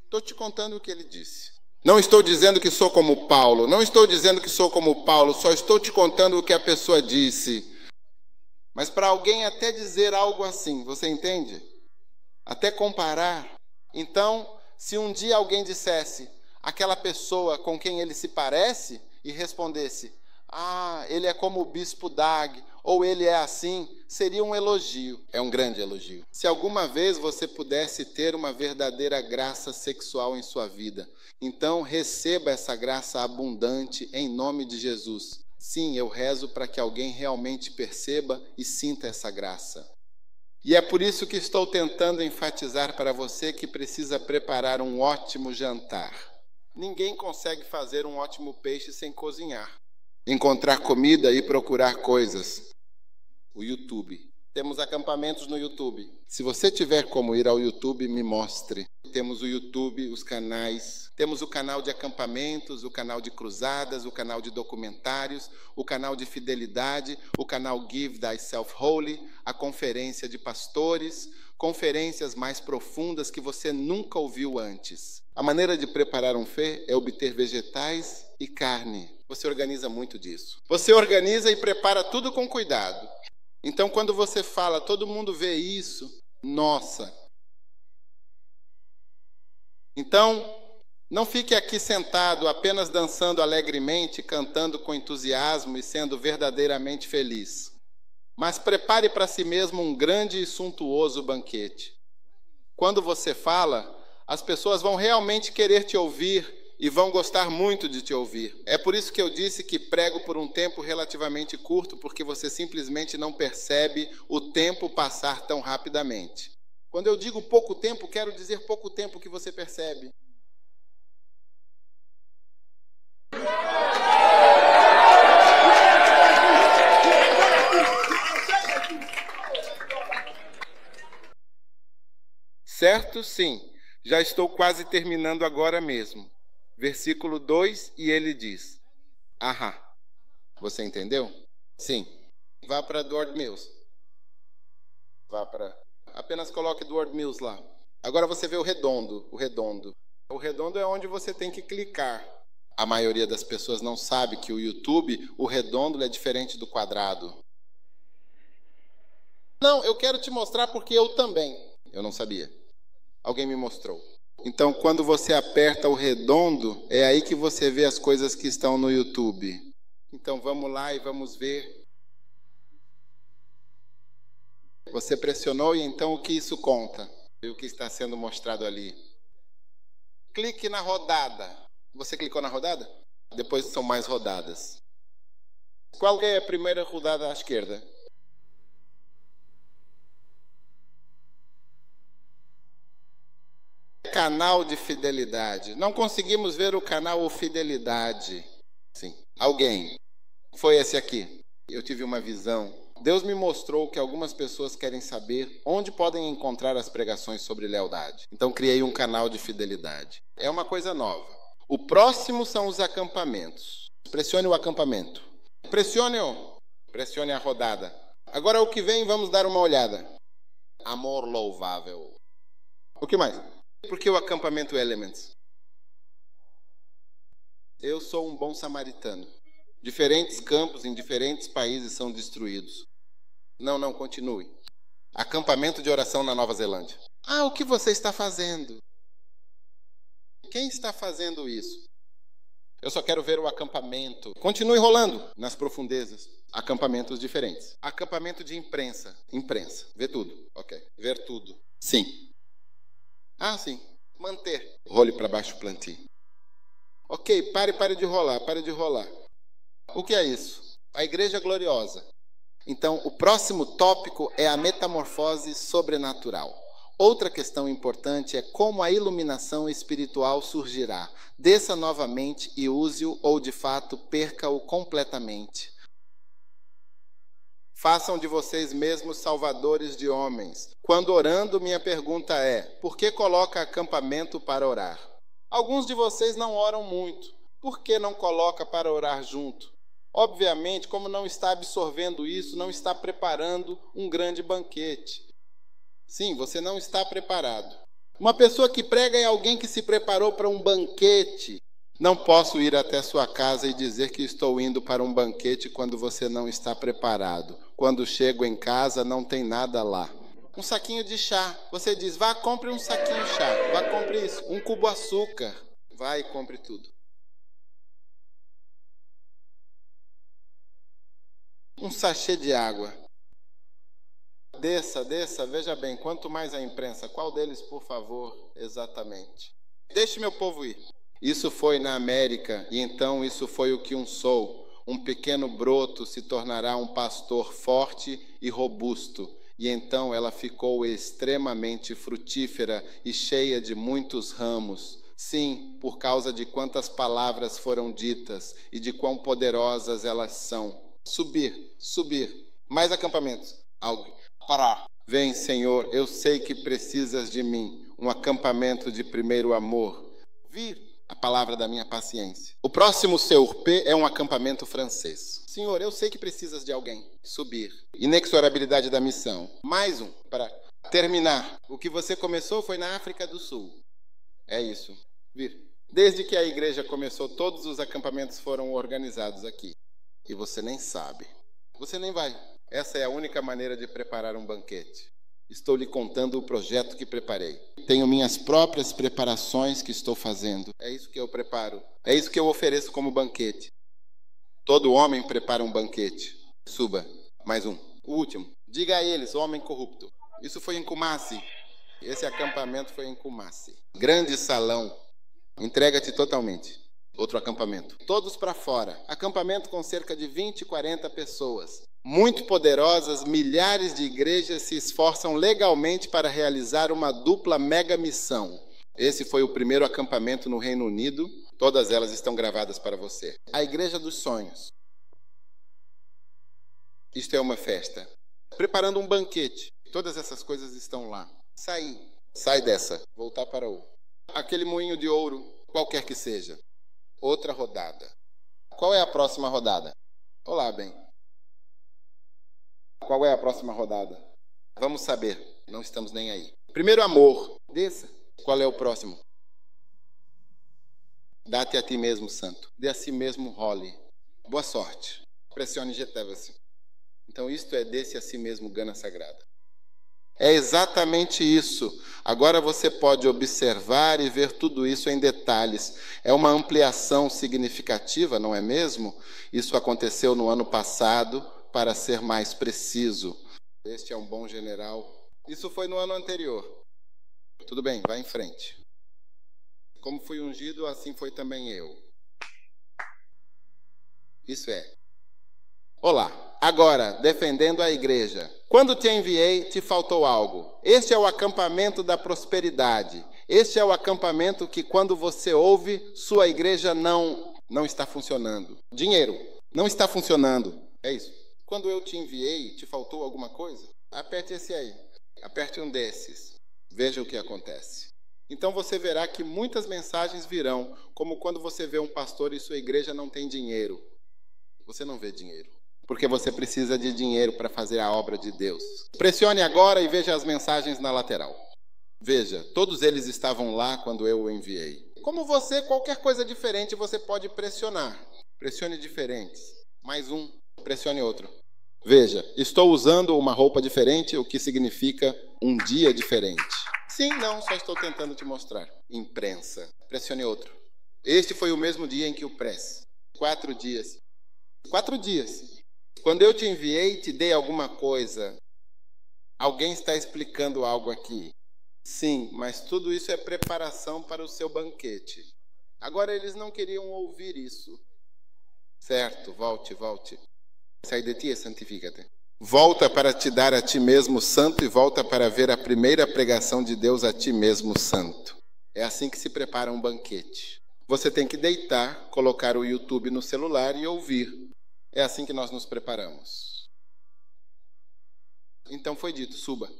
Estou te contando o que ele disse. Não estou dizendo que sou como Paulo. Não estou dizendo que sou como Paulo. Só estou te contando o que a pessoa disse. Mas para alguém até dizer algo assim, você entende? Até comparar. Então, se um dia alguém dissesse aquela pessoa com quem ele se parece e respondesse, ele é como o bispo Dag, ou ele é assim, seria um elogio. É um grande elogio. Se alguma vez você pudesse ter uma verdadeira graça sexual em sua vida, então receba essa graça abundante em nome de Jesus. Sim, eu rezo para que alguém realmente perceba e sinta essa graça. E é por isso que estou tentando enfatizar para você que precisa preparar um ótimo jantar. Ninguém consegue fazer um ótimo peixe sem cozinhar. Encontrar comida e procurar coisas. O YouTube. Temos acampamentos no YouTube. Se você tiver como ir ao YouTube, me mostre. Temos o YouTube, os canais. Temos o canal de acampamentos, o canal de cruzadas, o canal de documentários, o canal de fidelidade, o canal Give Thyself Holy, a conferência de pastores, conferências mais profundas que você nunca ouviu antes. A maneira de preparar um fê é obter vegetais e carne. Você organiza muito disso. Você organiza e prepara tudo com cuidado. Então, quando você fala, todo mundo vê isso, nossa. Então, não fique aqui sentado apenas dançando alegremente, cantando com entusiasmo e sendo verdadeiramente feliz. Mas prepare para si mesmo um grande e suntuoso banquete. Quando você fala, as pessoas vão realmente querer te ouvir e vão gostar muito de te ouvir. É por isso que eu disse que prego por um tempo relativamente curto, porque você simplesmente não percebe o tempo passar tão rapidamente. Quando eu digo pouco tempo, quero dizer pouco tempo que você percebe. Certo? Sim. Já estou quase terminando agora mesmo. Versículo 2, e ele diz, você entendeu? Sim. Vá para Edward Mills. Apenas coloque Edward Mills lá. Agora você vê o redondo. O redondo é onde você tem que clicar. A maioria das pessoas não sabe que o YouTube, o redondo é diferente do quadrado. Não, eu quero te mostrar porque eu também. Eu não sabia. Alguém me mostrou. Então, quando você aperta o redondo, é aí que você vê as coisas que estão no YouTube. Então, vamos lá e vamos ver. Você pressionou e então o que isso conta? E o que está sendo mostrado ali? Clique na rodada. Você clicou na rodada? Depois são mais rodadas. Qual é a primeira rodada à esquerda? Canal de fidelidade. Não conseguimos ver o canal Fidelidade. Sim. Alguém. Foi esse aqui. Eu tive uma visão. Deus me mostrou que algumas pessoas querem saber onde podem encontrar as pregações sobre lealdade. Então criei um canal de fidelidade. É uma coisa nova. O próximo são os acampamentos. Pressione o acampamento. Pressione-o. Pressione a rodada. Agora o que vem, vamos dar uma olhada. Amor louvável. O que mais? Por que o acampamento Elements? Eu sou um bom samaritano. Diferentes campos em diferentes países são destruídos. Não, continue. Acampamento de oração na Nova Zelândia. Ah, o que você está fazendo? Quem está fazendo isso? Eu só quero ver o acampamento. Continue rolando nas profundezas. Acampamentos diferentes. Acampamento de imprensa. Imprensa. Ver tudo. Ok. Ver tudo. Sim. Ah, sim. Manter. Role para baixo, plantio. Ok, pare de rolar. O que é isso? A igreja gloriosa. Então, o próximo tópico é a metamorfose sobrenatural. Outra questão importante é como a iluminação espiritual surgirá. Desça novamente e use-o ou, de fato, perca-o completamente. Façam de vocês mesmos salvadores de homens. Quando orando, minha pergunta é, por que coloca acampamento para orar? Alguns de vocês não oram muito. Por que não coloca para orar junto? Obviamente, como não está absorvendo isso, não está preparando um grande banquete. Sim, você não está preparado. Uma pessoa que prega é alguém que se preparou para um banquete. Não posso ir até sua casa e dizer que estou indo para um banquete quando você não está preparado. Quando chego em casa, não tem nada lá. Um saquinho de chá. Você diz, vá, compre um saquinho de chá. Vá, compre isso. Um cubo de açúcar. Vá e compre tudo. Um sachê de água. Desça, veja bem, quanto mais a imprensa, qual deles, por favor, exatamente? Deixe meu povo ir. Isso foi na América, e então isso foi o que sou. Um pequeno broto se tornará um pastor forte e robusto, e então ela ficou extremamente frutífera e cheia de muitos ramos. Sim, por causa de quantas palavras foram ditas e de quão poderosas elas são. Subir. Mais acampamentos. Algo. Parar. Vem, Senhor, eu sei que precisas de mim. Um acampamento de primeiro amor. Vir, a palavra da minha paciência. O próximo CURP é um acampamento francês. Senhor, eu sei que precisas de alguém. Subir. Inexorabilidade da missão. Mais um, para terminar. O que você começou foi na África do Sul. É isso. Vir. Desde que a igreja começou, todos os acampamentos foram organizados aqui. E você nem sabe. Você nem vai. Essa é a única maneira de preparar um banquete. Estou lhe contando o projeto que preparei. Tenho minhas próprias preparações que estou fazendo. É isso que eu preparo. É isso que eu ofereço como banquete. Todo homem prepara um banquete. Suba. Mais um. O último. Diga a eles, homem corrupto. Isso foi em Kumasi. Esse acampamento foi em Kumasi. Grande salão. Entrega-te totalmente. Outro acampamento. Todos para fora. Acampamento com cerca de 20, 40 pessoas. Muito poderosas, milhares de igrejas se esforçam legalmente para realizar uma dupla mega missão. Esse foi o primeiro acampamento no Reino Unido. Todas elas estão gravadas para você. A Igreja dos Sonhos. Isto é uma festa. Preparando um banquete. Todas essas coisas estão lá. Sai dessa. Voltar para o. Aquele moinho de ouro, qualquer que seja. Outra rodada. Qual é a próxima rodada? Olá, bem. Qual é a próxima rodada? Vamos saber. Não estamos nem aí. Primeiro amor. Desça. Qual é o próximo? Dá-te a ti mesmo, santo. Dê a si mesmo role. Boa sorte. Pressione jeteva-se. Então isto é desse a si mesmo gana sagrada. É exatamente isso. Agora você pode observar e ver tudo isso em detalhes. É uma ampliação significativa, não é mesmo? Isso aconteceu no ano passado, para ser mais preciso. Este é um bom general. Isso foi no ano anterior. Tudo bem, vá em frente. Como fui ungido, assim foi também eu. Isso é. Olá. Agora, defendendo a igreja. Quando te enviei, te faltou algo. Este é o acampamento da prosperidade. Este é o acampamento que, quando você ouve, sua igreja não está funcionando. Dinheiro não está funcionando. É isso. Quando eu te enviei, te faltou alguma coisa? Aperte esse aí. Aperte um desses. Veja o que acontece. Então você verá que muitas mensagens virão, como quando você vê um pastor e sua igreja não tem dinheiro. Você não vê dinheiro. Porque você precisa de dinheiro para fazer a obra de Deus. Pressione agora e veja as mensagens na lateral. Veja, todos eles estavam lá quando eu o enviei. Como você, qualquer coisa diferente você pode pressionar. Pressione diferentes. Mais um, pressione outro. Veja, estou usando uma roupa diferente, o que significa um dia diferente. Sim, não, só estou tentando te mostrar. Imprensa. Pressione outro. Este foi o mesmo dia em que o press. 4 dias. 4 dias. Quando eu te enviei, te dei alguma coisa. Alguém está explicando algo aqui. Sim, mas tudo isso é preparação para o seu banquete. Agora eles não queriam ouvir isso. Certo, volte. Sai de ti e santifica-te. Volta para te dar a ti mesmo santo e volta para ver a primeira pregação de Deus a ti mesmo santo. É assim que se prepara um banquete. Você tem que deitar, colocar o YouTube no celular e ouvir. É assim que nós nos preparamos. Então foi dito, suba.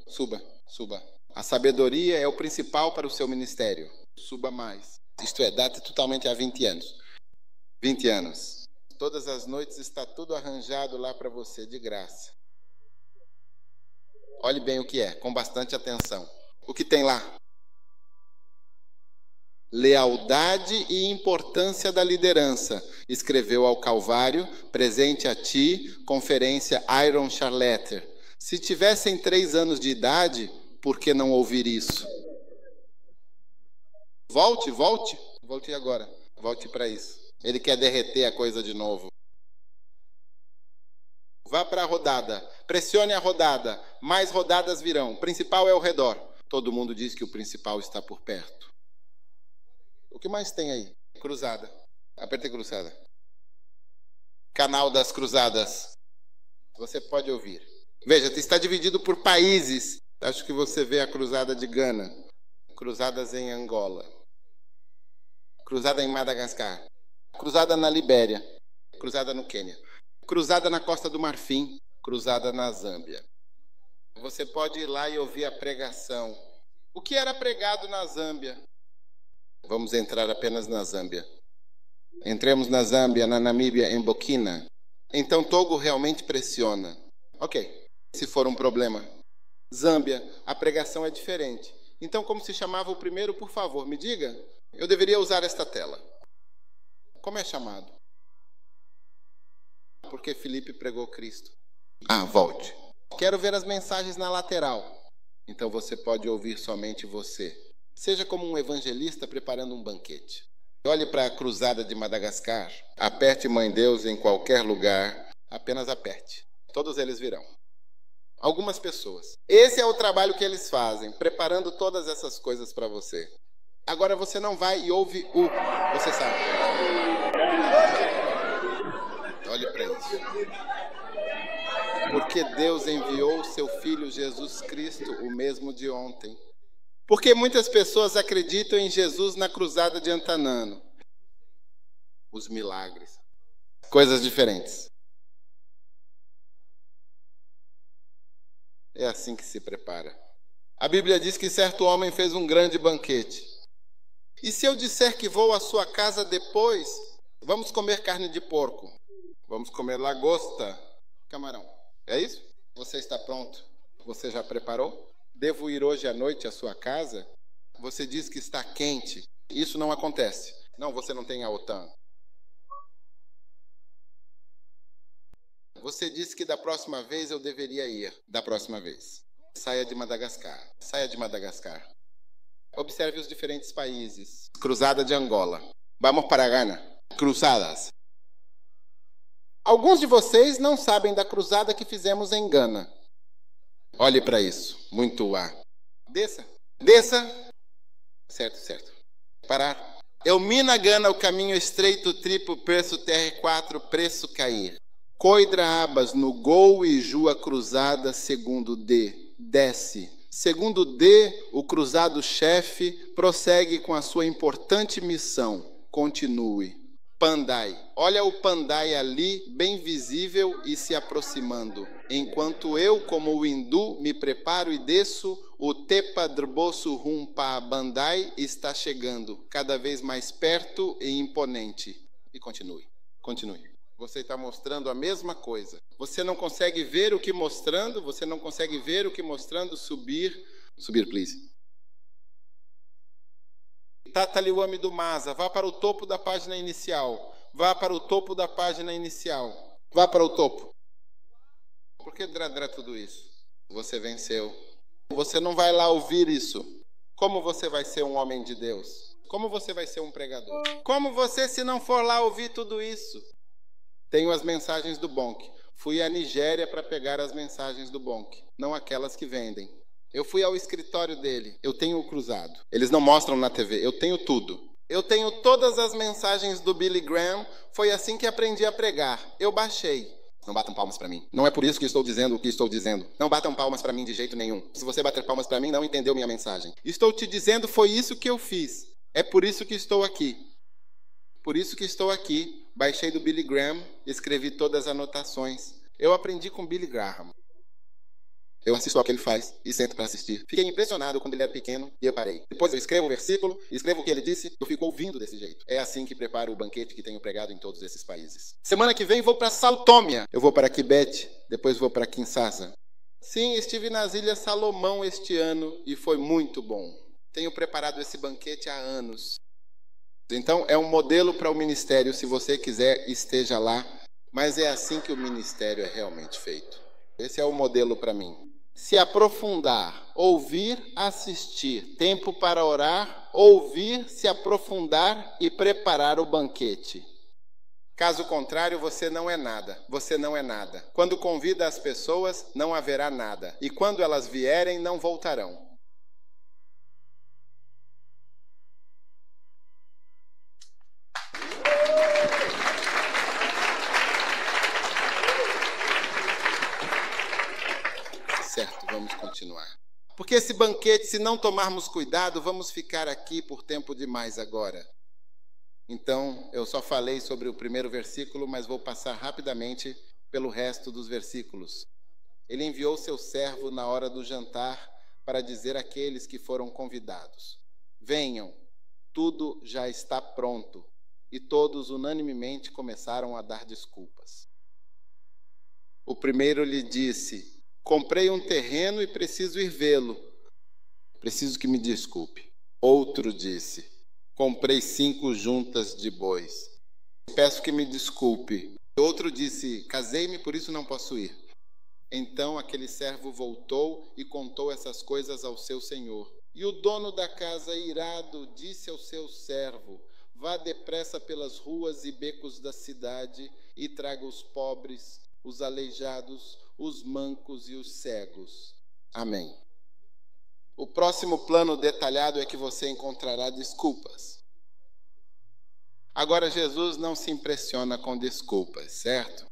A sabedoria é o principal para o seu ministério. Suba mais. Isto é, dá-te totalmente a 20 anos. 20 anos. Todas as noites está tudo arranjado lá para você, de graça. Olhe bem o que é, com bastante atenção. O que tem lá? Lealdade e importância da liderança. Escreveu ao Calvário, presente a ti, conferência Iron Charletter. Se tivessem 3 anos de idade, por que não ouvir isso? Volte agora. Volte para isso. Ele quer derreter a coisa de novo. Vá para a rodada. Pressione a rodada. Mais rodadas virão. O principal é ao redor. Todo mundo diz que o principal está por perto. O que mais tem aí? Cruzada. Aperte cruzada. Canal das cruzadas. Você pode ouvir. Veja, está dividido por países. Acho que você vê a cruzada de Gana. Cruzadas em Angola. Cruzada em Madagascar. Cruzada na Libéria. Cruzada no Quênia. Cruzada na Costa do Marfim. Cruzada na Zâmbia. Você pode ir lá e ouvir a pregação. O que era pregado na Zâmbia? Vamos entrar apenas na Zâmbia. Entremos na Zâmbia, na Namíbia, em Burkina. Então Togo realmente pressiona. Ok, se for um problema. Zâmbia, a pregação é diferente. Então como se chamava o primeiro, por favor, me diga? Eu deveria usar esta tela. Como é chamado? Porque Filipe pregou Cristo. Volte. Quero ver as mensagens na lateral. Então você pode ouvir somente você. Seja como um evangelista preparando um banquete. Olhe para a cruzada de Madagascar. Aperte Mãe Deus em qualquer lugar. Apenas aperte. Todos eles virão. Algumas pessoas. Esse é o trabalho que eles fazem, preparando todas essas coisas para você. Agora você não vai e ouve o... Você sabe. Olhe para isso. Porque Deus enviou o seu Filho Jesus Cristo, o mesmo de ontem. Porque muitas pessoas acreditam em Jesus na cruzada de Antanano. Os milagres. Coisas diferentes. É assim que se prepara. A Bíblia diz que certo homem fez um grande banquete. E se eu disser que vou à sua casa depois, vamos comer carne de porco, vamos comer lagosta, camarão. É isso? Você está pronto? Você já preparou? Devo ir hoje à noite à sua casa? Você diz que está quente. Isso não acontece. Não, você não tem a OTAN. Você disse que da próxima vez eu deveria ir. Da próxima vez. Saia de Madagascar. Saia de Madagascar. Observe os diferentes países. Cruzada de Angola. Vamos para Gana. Cruzadas. Alguns de vocês não sabem da cruzada que fizemos em Gana. Olhe para isso. Muito A. Desça. Certo. Parar. Elmina Gana, o caminho estreito, triplo, preço TR4, preço cair. Coidra Abas, no Gol e Jua cruzada, segundo D. Desce. Segundo D, o cruzado-chefe prossegue com a sua importante missão. Continue. Pandai. Olha o Pandai ali, bem visível e se aproximando. Enquanto eu, como o hindu, me preparo e desço, o Tepa Drbosu Rumpa Bandai está chegando, cada vez mais perto e imponente. E continue. Você está mostrando a mesma coisa. Você não consegue ver o que mostrando, Subir, please. Tataliwame do Masa, vá para o topo da página inicial. Vá para o topo da página inicial. Vá para o topo. Por que drá tudo isso? Você venceu. Você não vai lá ouvir isso. Como você vai ser um homem de Deus? Como você vai ser um pregador? Como você, se não for lá ouvir tudo isso? Tenho as mensagens do Bonk. Fui à Nigéria para pegar as mensagens do Bonk, não aquelas que vendem. Eu fui ao escritório dele. Eu tenho o cruzado. Eles não mostram na TV. Eu tenho tudo. Eu tenho todas as mensagens do Billy Graham. Foi assim que aprendi a pregar. Eu baixei. Não batam palmas para mim. Não é por isso que estou dizendo o que estou dizendo. Não batam palmas para mim de jeito nenhum. Se você bater palmas para mim, não entendeu minha mensagem. Estou te dizendo, foi isso que eu fiz. É por isso que estou aqui. Por isso que estou aqui. Baixei do Billy Graham, escrevi todas as anotações. Eu aprendi com Billy Graham. Eu assisto ao que ele faz e sento para assistir. Fiquei impressionado quando ele era pequeno e eu parei. Depois eu escrevo o versículo, escrevo o que ele disse, eu fico ouvindo desse jeito. É assim que preparo o banquete que tenho pregado em todos esses países. Semana que vem vou para Saltômia. Eu vou para Quibete, depois vou para Kinshasa. Sim, estive nas Ilhas Salomão este ano e foi muito bom. Tenho preparado esse banquete há anos. Então é um modelo para o ministério, se você quiser, esteja lá. Mas é assim que o ministério é realmente feito. Esse é o modelo para mim. Se aprofundar, ouvir, assistir, tempo para orar, ouvir, se aprofundar e preparar o banquete. Caso contrário, você não é nada. Você não é nada. Quando convida as pessoas, não haverá nada. E quando elas vierem, não voltarão. Certo, vamos continuar. Porque esse banquete, se não tomarmos cuidado, vamos ficar aqui por tempo demais agora. Então, eu só falei sobre o primeiro versículo, mas vou passar rapidamente pelo resto dos versículos. Ele enviou seu servo na hora do jantar para dizer àqueles que foram convidados: venham, tudo já está pronto. E todos unanimemente começaram a dar desculpas. O primeiro lhe disse: comprei um terreno e preciso ir vê-lo. Preciso que me desculpe. Outro disse: comprei 5 juntas de bois. Peço que me desculpe. Outro disse: casei-me, por isso não posso ir. Então aquele servo voltou e contou essas coisas ao seu senhor. E o dono da casa, irado, disse ao seu servo: vá depressa pelas ruas e becos da cidade e traga os pobres, os aleijados, os mancos e os cegos. Amém. O próximo plano detalhado é que você encontrará desculpas. Agora, Jesus não se impressiona com desculpas, certo?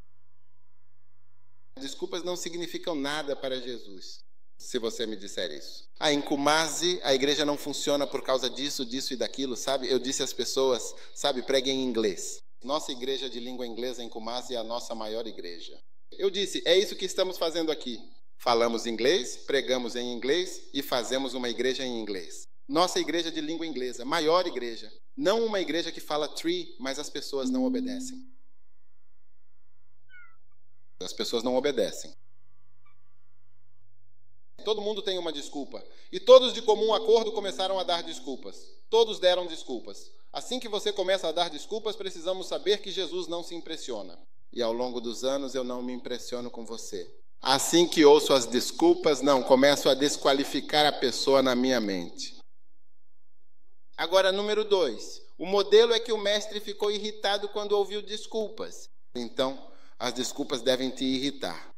Desculpas não significam nada para Jesus, se você me disser isso. Em Kumasi, a igreja não funciona por causa disso, disso e daquilo, sabe? Eu disse às pessoas, sabe, preguem em inglês. Nossa igreja de língua inglesa em Kumasi é a nossa maior igreja. Eu disse, é isso que estamos fazendo aqui. Falamos inglês, pregamos em inglês e fazemos uma igreja em inglês. Nossa igreja de língua inglesa, maior igreja. Não uma igreja que fala tree, mas as pessoas não obedecem. As pessoas não obedecem. Todo mundo tem uma desculpa. E todos de comum acordo começaram a dar desculpas. Todos deram desculpas. Assim que você começa a dar desculpas, precisamos saber que Jesus não se impressiona. E ao longo dos anos eu não me impressiono com você. Assim que ouço as desculpas, não, começo a desqualificar a pessoa na minha mente. Agora, número 2. O modelo é que o mestre ficou irritado quando ouviu desculpas. Então, as desculpas devem te irritar.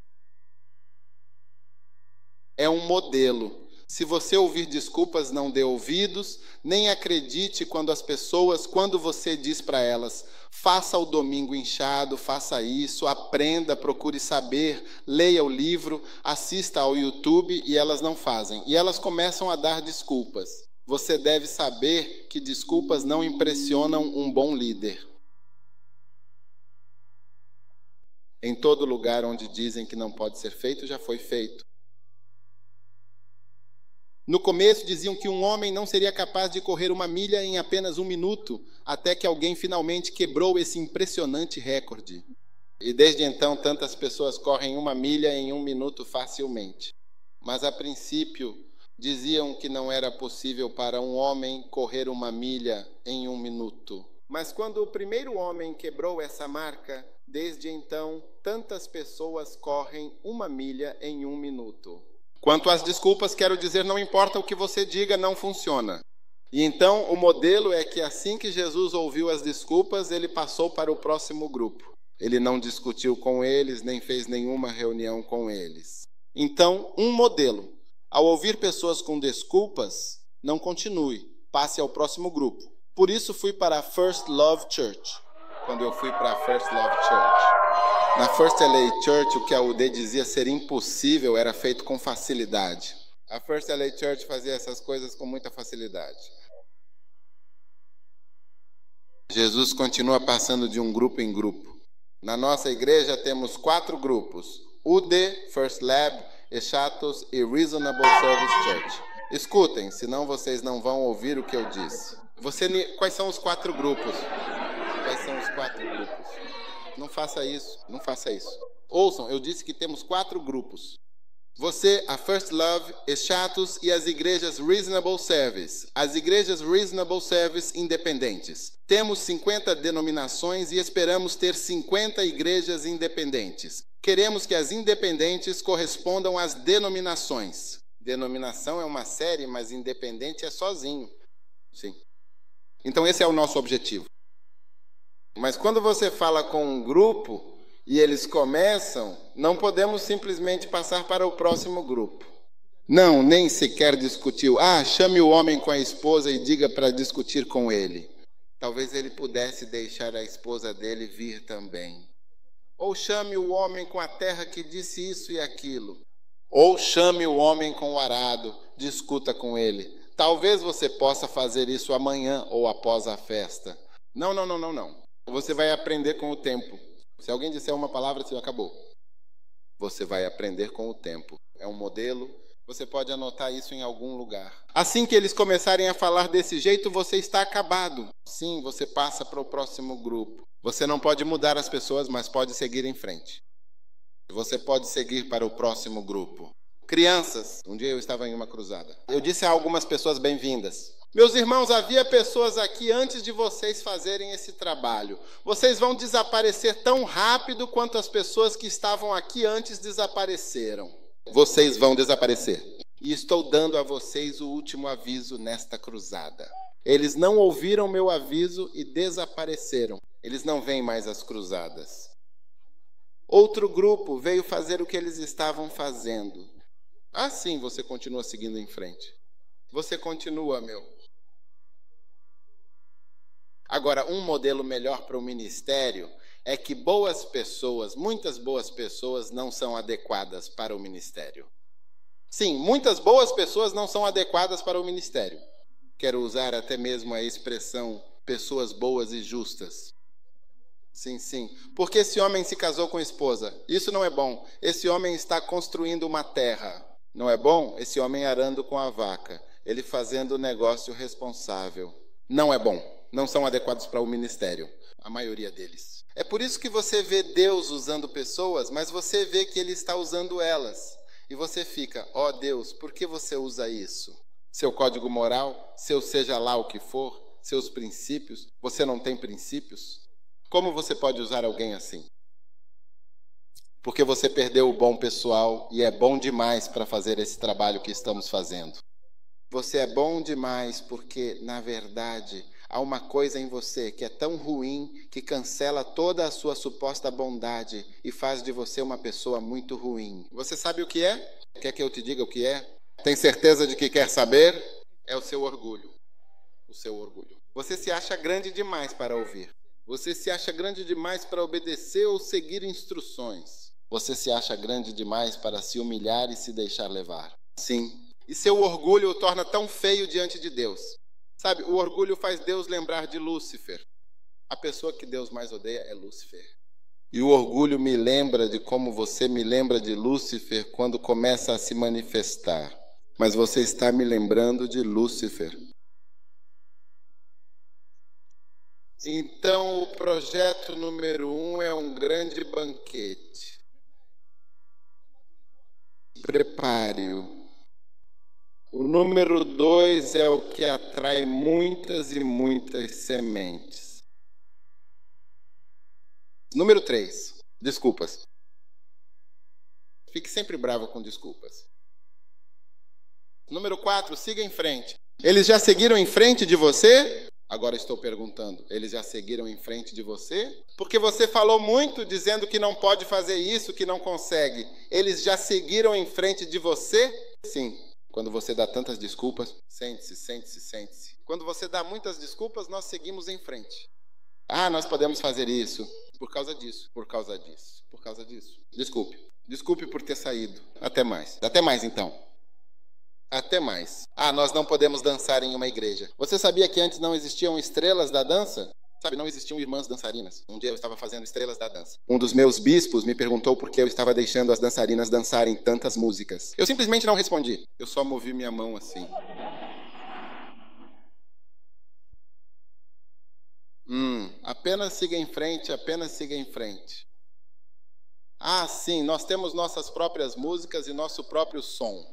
É um modelo. Se você ouvir desculpas, não dê ouvidos, nem acredite quando você diz para elas, faça o domingo inchado, faça isso, aprenda, procure saber, leia o livro, assista ao YouTube, e elas não fazem. E elas começam a dar desculpas. Você deve saber que desculpas não impressionam um bom líder. Em todo lugar onde dizem que não pode ser feito, já foi feito. No começo diziam que um homem não seria capaz de correr 1 milha em apenas 1 minuto, até que alguém finalmente quebrou esse impressionante recorde. E desde então tantas pessoas correm 1 milha em 1 minuto facilmente. Mas a princípio, Diziam que não era possível para um homem correr 1 milha em 1 minuto. Mas quando o primeiro homem quebrou essa marca, desde então, tantas pessoas correm 1 milha em 1 minuto. Quanto às desculpas, quero dizer, não importa o que você diga, não funciona. E então, o modelo é que assim que Jesus ouviu as desculpas, ele passou para o próximo grupo. Ele não discutiu com eles, nem fez nenhuma reunião com eles. Então, um modelo. Ao ouvir pessoas com desculpas, não continue, passe ao próximo grupo. Por isso fui para a First Love Church. Quando eu fui para a First Love Church. Na First LA Church, o que a UD dizia ser impossível era feito com facilidade. A First LA Church fazia essas coisas com muita facilidade. Jesus continua passando de um grupo em grupo. Na nossa igreja temos 4 grupos. UD, First Lab, Echatos e Reasonable Service Church. Escutem, senão vocês não vão ouvir o que eu disse. Quais são os 4 grupos? Quais são os 4 grupos? Não faça isso, não faça isso. Ouçam, eu disse que temos 4 grupos. Você, a First Love, Echatos e as igrejas Reasonable Service. As igrejas Reasonable Service independentes. Temos 50 denominações e esperamos ter 50 igrejas independentes. Queremos que as independentes correspondam às denominações. Denominação é uma série, mas independente é sozinho. Sim. Então esse é o nosso objetivo. Mas quando você fala com um grupo e eles começam, não podemos simplesmente passar para o próximo grupo. Não, nem sequer discutiu. Chame o homem com a esposa e diga para discutir com ele. Talvez ele pudesse deixar a esposa dele vir também. Ou chame o homem com a terra que disse isso e aquilo. Ou chame o homem com o arado, discuta com ele. Talvez você possa fazer isso amanhã ou após a festa. Não. Você vai aprender com o tempo. Se alguém disser uma palavra, você acabou. Você vai aprender com o tempo. É um modelo. Você pode anotar isso em algum lugar. Assim que eles começarem a falar desse jeito, você está acabado. Sim, você passa para o próximo grupo. Você não pode mudar as pessoas, mas pode seguir em frente. Você pode seguir para o próximo grupo. Crianças, um dia eu estava em uma cruzada. Eu disse a algumas pessoas bem-vindas. Meus irmãos, havia pessoas aqui antes de vocês fazerem esse trabalho. Vocês vão desaparecer tão rápido quanto as pessoas que estavam aqui antes desapareceram. Vocês vão desaparecer. E estou dando a vocês o último aviso nesta cruzada. Eles não ouviram meu aviso e desapareceram. Eles não vêm mais às cruzadas. Outro grupo veio fazer o que eles estavam fazendo. Sim, você continua seguindo em frente. Você continua, meu. Agora, um modelo melhor para o ministério é que boas pessoas, muitas boas pessoas, não são adequadas para o ministério. Sim, muitas boas pessoas não são adequadas para o ministério. Quero usar até mesmo a expressão pessoas boas e justas. Sim. Porque esse homem se casou com a esposa. Isso não é bom. Esse homem está construindo uma terra. Não é bom? Esse homem arando com a vaca. Ele fazendo o negócio responsável. Não é bom. Não são adequados para o ministério. A maioria deles. É por isso que você vê Deus usando pessoas, mas você vê que Ele está usando elas. E você fica, Deus, por que você usa isso? Seu código moral, seu seja lá o que for, seus princípios, você não tem princípios? Como você pode usar alguém assim? Porque você perdeu o bom pessoal e é bom demais para fazer esse trabalho que estamos fazendo. Você é bom demais porque, na verdade, há uma coisa em você que é tão ruim que cancela toda a sua suposta bondade e faz de você uma pessoa muito ruim. Você sabe o que é? Quer que eu te diga o que é? Tem certeza de que quer saber? É o seu orgulho. O seu orgulho. Você se acha grande demais para ouvir. Você se acha grande demais para obedecer ou seguir instruções. Você se acha grande demais para se humilhar e se deixar levar. Sim. E seu orgulho o torna tão feio diante de Deus. Sabe, o orgulho faz Deus lembrar de Lúcifer. A pessoa que Deus mais odeia é Lúcifer. E o orgulho me lembra de como você me lembra de Lúcifer quando começa a se manifestar. Mas você está me lembrando de Lúcifer. Então, o projeto número 1 é um grande banquete. Prepare-o. O número 2 é o que atrai muitas e muitas sementes. Número 3, desculpas. Fique sempre bravo com desculpas. Número 4, siga em frente. Eles já seguiram em frente de você? Agora estou perguntando, eles já seguiram em frente de você? Porque você falou muito dizendo que não pode fazer isso, que não consegue. Eles já seguiram em frente de você? Sim. Quando você dá tantas desculpas, sente-se, sente-se, sente-se. Quando você dá muitas desculpas, nós seguimos em frente. Ah, nós podemos fazer isso por causa disso, por causa disso, por causa disso. Desculpe. Desculpe por ter saído. Até mais. Até mais, então. Até mais. Ah, nós não podemos dançar em uma igreja. Você sabia que antes não existiam estrelas da dança? Sabe, não existiam irmãs dançarinas. Um dia eu estava fazendo estrelas da dança. Um dos meus bispos me perguntou por que eu estava deixando as dançarinas dançarem tantas músicas. Eu simplesmente não respondi. Eu só movi minha mão assim. Apenas siga em frente, apenas siga em frente. Ah, sim, nós temos nossas próprias músicas e nosso próprio som.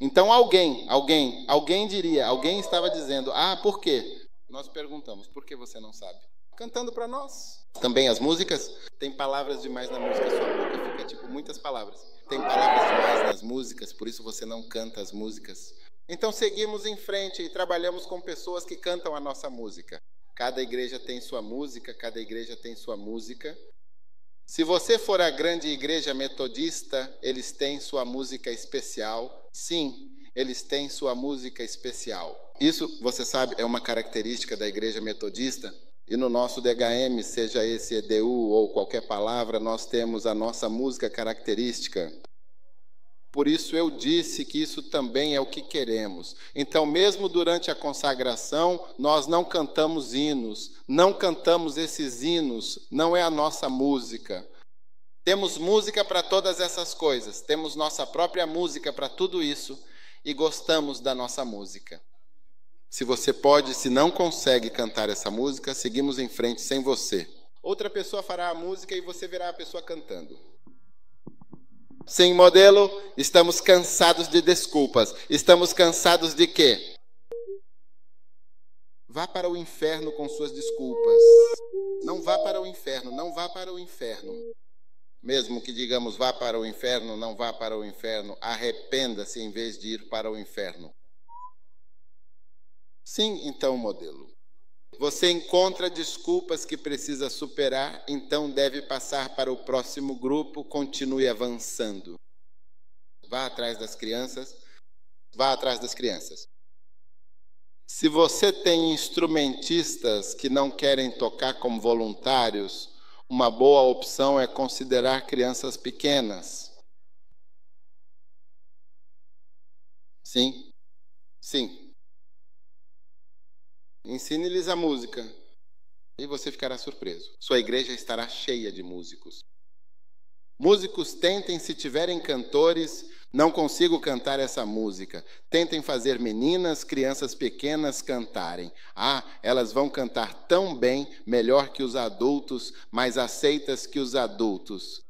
Então alguém diria, alguém estava dizendo, ah, por quê? Nós perguntamos, por que você não sabe? Cantando para nós. Também as músicas, tem palavras demais na música, sua boca fica tipo muitas palavras. Tem palavras demais nas músicas, por isso você não canta as músicas. Então seguimos em frente e trabalhamos com pessoas que cantam a nossa música. Cada igreja tem sua música, cada igreja tem sua música. Se você for à grande igreja metodista, eles têm sua música especial. Sim, eles têm sua música especial. Isso, você sabe, é uma característica da igreja metodista. E no nosso DHM, seja esse EDU ou qualquer palavra, nós temos a nossa música característica. Por isso eu disse que isso também é o que queremos. Então, mesmo durante a consagração, nós não cantamos hinos, não cantamos esses hinos, não é a nossa música. Temos música para todas essas coisas, temos nossa própria música para tudo isso e gostamos da nossa música. Se você pode, se não consegue cantar essa música, seguimos em frente sem você. Outra pessoa fará a música e você verá a pessoa cantando. Sim, modelo, estamos cansados de desculpas. Estamos cansados de quê? Vá para o inferno com suas desculpas. Não vá para o inferno, não vá para o inferno. Mesmo que digamos vá para o inferno, não vá para o inferno. Arrependa-se em vez de ir para o inferno. Sim, então, modelo. Você encontra desculpas que precisa superar, então deve passar para o próximo grupo, continue avançando. Vá atrás das crianças, vá atrás das crianças. Se você tem instrumentistas que não querem tocar como voluntários, uma boa opção é considerar crianças pequenas. Sim, sim. Ensine-lhes a música e você ficará surpreso. Sua igreja estará cheia de músicos. Músicos, tentem, se tiverem cantores, não consigo cantar essa música. Tentem fazer meninas, crianças pequenas cantarem. Ah, elas vão cantar tão bem, melhor que os adultos, mais aceitas que os adultos.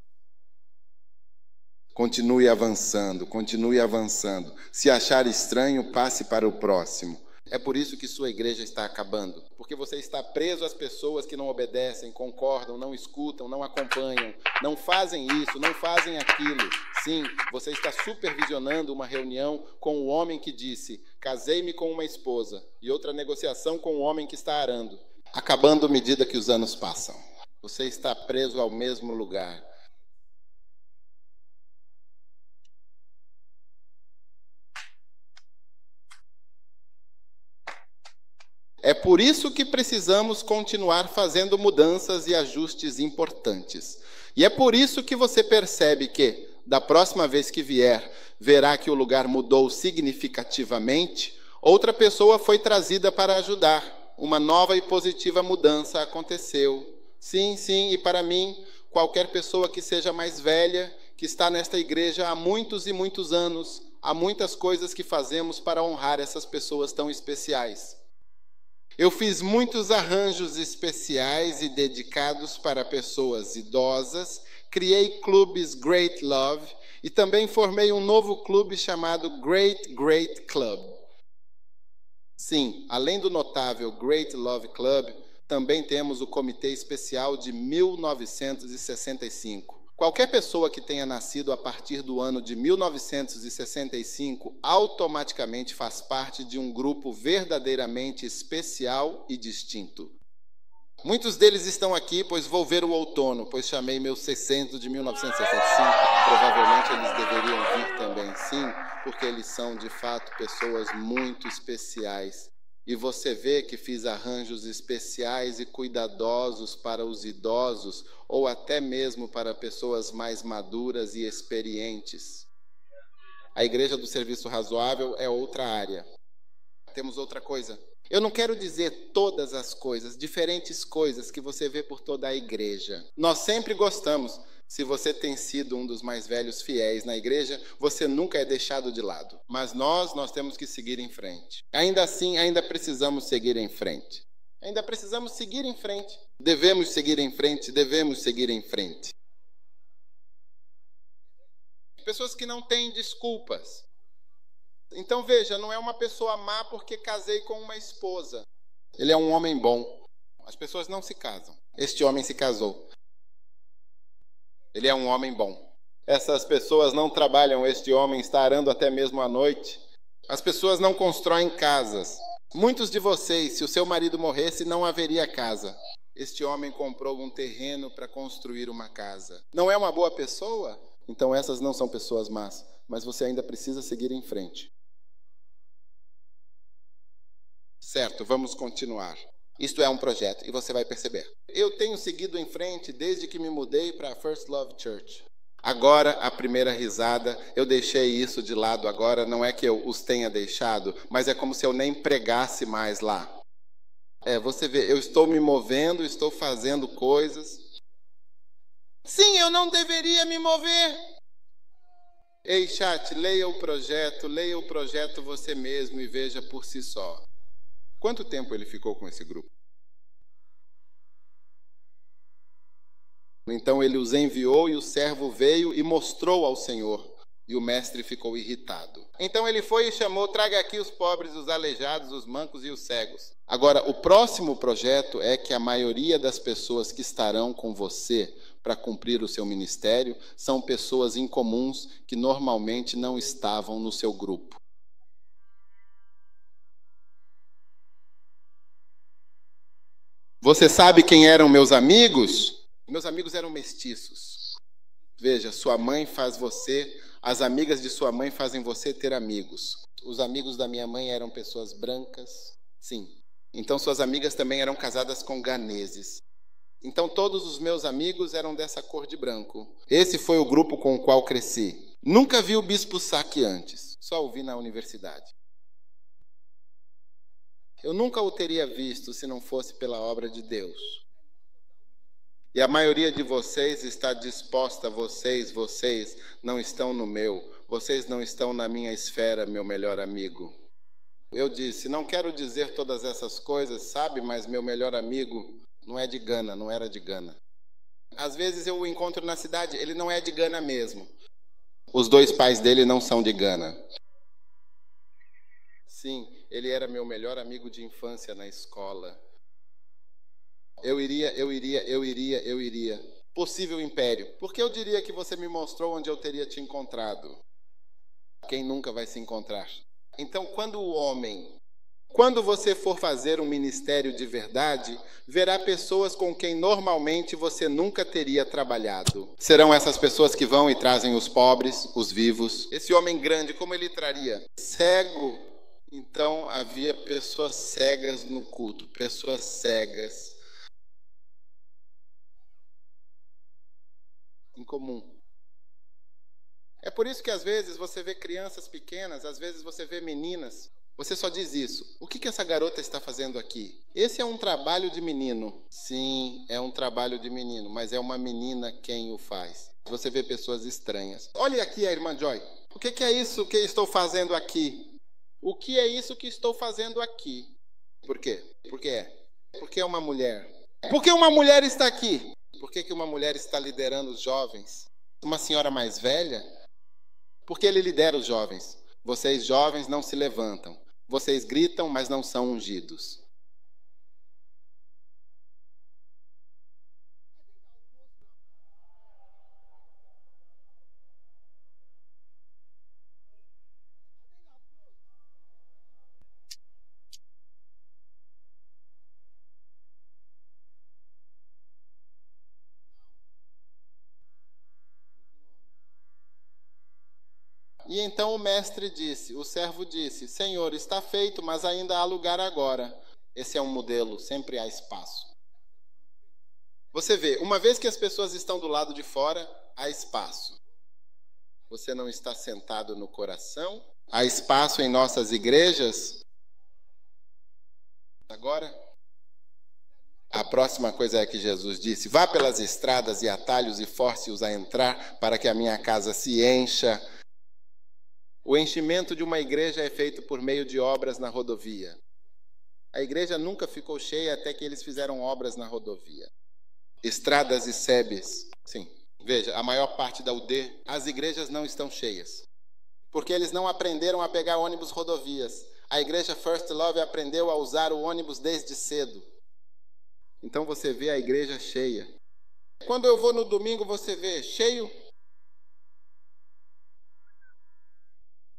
Continue avançando, continue avançando. Se achar estranho, passe para o próximo. É por isso que sua igreja está acabando. Porque você está preso às pessoas que não obedecem, concordam, não escutam, não acompanham, não fazem isso, não fazem aquilo. Sim, você está supervisionando uma reunião com o homem que disse, casei-me com uma esposa, e outra negociação com o homem que está arando. Acabando à medida que os anos passam. Você está preso ao mesmo lugar. É por isso que precisamos continuar fazendo mudanças e ajustes importantes. E é por isso que você percebe que, da próxima vez que vier, verá que o lugar mudou significativamente, outra pessoa foi trazida para ajudar. Uma nova e positiva mudança aconteceu. Sim, sim, e para mim, qualquer pessoa que seja mais velha, que está nesta igreja há muitos e muitos anos, há muitas coisas que fazemos para honrar essas pessoas tão especiais. Eu fiz muitos arranjos especiais e dedicados para pessoas idosas, criei clubes Great Love E também formei um novo clube chamado Great Great Club. Sim, além do notável Great Love Club, também temos o Comitê Especial de 1965. Qualquer pessoa que tenha nascido a partir do ano de 1965 automaticamente faz parte de um grupo verdadeiramente especial e distinto. Muitos deles estão aqui, pois vou ver o outono, pois chamei meus 600 de 1965. Provavelmente eles deveriam vir também, sim, porque eles são, de fato, pessoas muito especiais. E você vê que fiz arranjos especiais e cuidadosos para os idosos, ou até mesmo para pessoas mais maduras e experientes. A Igreja do Serviço Razoável é outra área. Temos outra coisa. Eu não quero dizer todas as coisas, diferentes coisas que você vê por toda a igreja. Nós sempre gostamos. Se você tem sido um dos mais velhos fiéis na igreja, você nunca é deixado de lado. Mas nós temos que seguir em frente. Ainda assim, ainda precisamos seguir em frente. Ainda precisamos seguir em frente. Devemos seguir em frente, devemos seguir em frente. Pessoas que não têm desculpas. Então veja, não é uma pessoa má porque casei com uma esposa. Ele é um homem bom. As pessoas não se casam. Este homem se casou. Ele é um homem bom. Essas pessoas não trabalham, este homem está arando até mesmo à noite. As pessoas não constroem casas. Muitos de vocês, se o seu marido morresse, não haveria casa. Este homem comprou um terreno para construir uma casa. Não é uma boa pessoa? Então essas não são pessoas más, mas você ainda precisa seguir em frente. Certo, vamos continuar. Isto é um projeto e você vai perceber. Eu tenho seguido em frente desde que me mudei para a First Love Church. Agora, a primeira risada, eu deixei isso de lado agora. Não é que eu os tenha deixado, mas é como se eu nem pregasse mais lá. Você vê, eu estou me movendo, estou fazendo coisas. Sim, eu não deveria me mover. Ei, chat, leia o projeto você mesmo e veja por si só. Quanto tempo ele ficou com esse grupo? Então ele os enviou e o servo veio e mostrou ao Senhor. E o mestre ficou irritado. Então ele foi e chamou, traga aqui os pobres, os aleijados, os mancos e os cegos. Agora, o próximo projeto é que a maioria das pessoas que estarão com você para cumprir o seu ministério são pessoas incomuns que normalmente não estavam no seu grupo. Você sabe quem eram meus amigos? Meus amigos eram mestiços. Veja, sua mãe faz você, as amigas de sua mãe fazem você ter amigos. Os amigos da minha mãe eram pessoas brancas, sim. Então suas amigas também eram casadas com ganeses. Então todos os meus amigos eram dessa cor de branco. Esse foi o grupo com o qual cresci. Nunca vi o Bispo Saki antes, só o vi na universidade. Eu nunca o teria visto se não fosse pela obra de Deus. E a maioria de vocês está disposta, vocês não estão no meu, vocês não estão na minha esfera, meu melhor amigo. Eu disse, não quero dizer todas essas coisas, sabe, mas meu melhor amigo não é de Gana, não era de Gana. Às vezes eu o encontro na cidade, ele não é de Gana mesmo. Os dois pais dele não são de Gana. Sim, ele era meu melhor amigo de infância na escola. Eu iria. Possível império. Por que eu diria que você me mostrou onde eu teria te encontrado? Quem nunca vai se encontrar? Então, quando você for fazer um ministério de verdade, verá pessoas com quem normalmente você nunca teria trabalhado. Serão essas pessoas que vão e trazem os pobres, os vivos. Esse homem grande, como ele traria? Cego. Então, havia pessoas cegas no culto, pessoas cegas. Incomum. É por isso que às vezes você vê crianças pequenas, às vezes você vê meninas, você só diz isso. O que essa garota está fazendo aqui? Esse é um trabalho de menino. Sim, é um trabalho de menino, mas é uma menina quem o faz. Você vê pessoas estranhas. Olhe aqui a irmã Joy. O que é isso que estou fazendo aqui? O que é isso que estou fazendo aqui? Por quê? Porque é uma mulher. Por que uma mulher está aqui? Por que uma mulher está liderando os jovens? Uma senhora mais velha? Porque ele lidera os jovens. Vocês jovens não se levantam. Vocês gritam, mas não são ungidos. E então o mestre disse, o servo disse, Senhor, está feito, mas ainda há lugar agora. Esse é um modelo, sempre há espaço. Você vê, uma vez que as pessoas estão do lado de fora, há espaço. Você não está sentado no coração? Há espaço em nossas igrejas? Agora, a próxima coisa é que Jesus disse, vá pelas estradas e atalhos e force-os a entrar para que a minha casa se encha. O enchimento de uma igreja é feito por meio de obras na rodovia. A igreja nunca ficou cheia até que eles fizeram obras na rodovia. Estradas e sebes. Sim, veja, a maior parte da UD, as igrejas não estão cheias. Porque eles não aprenderam a pegar ônibus rodovias. A igreja First Love aprendeu a usar o ônibus desde cedo. Então você vê a igreja cheia. Quando eu vou no domingo, você vê cheio.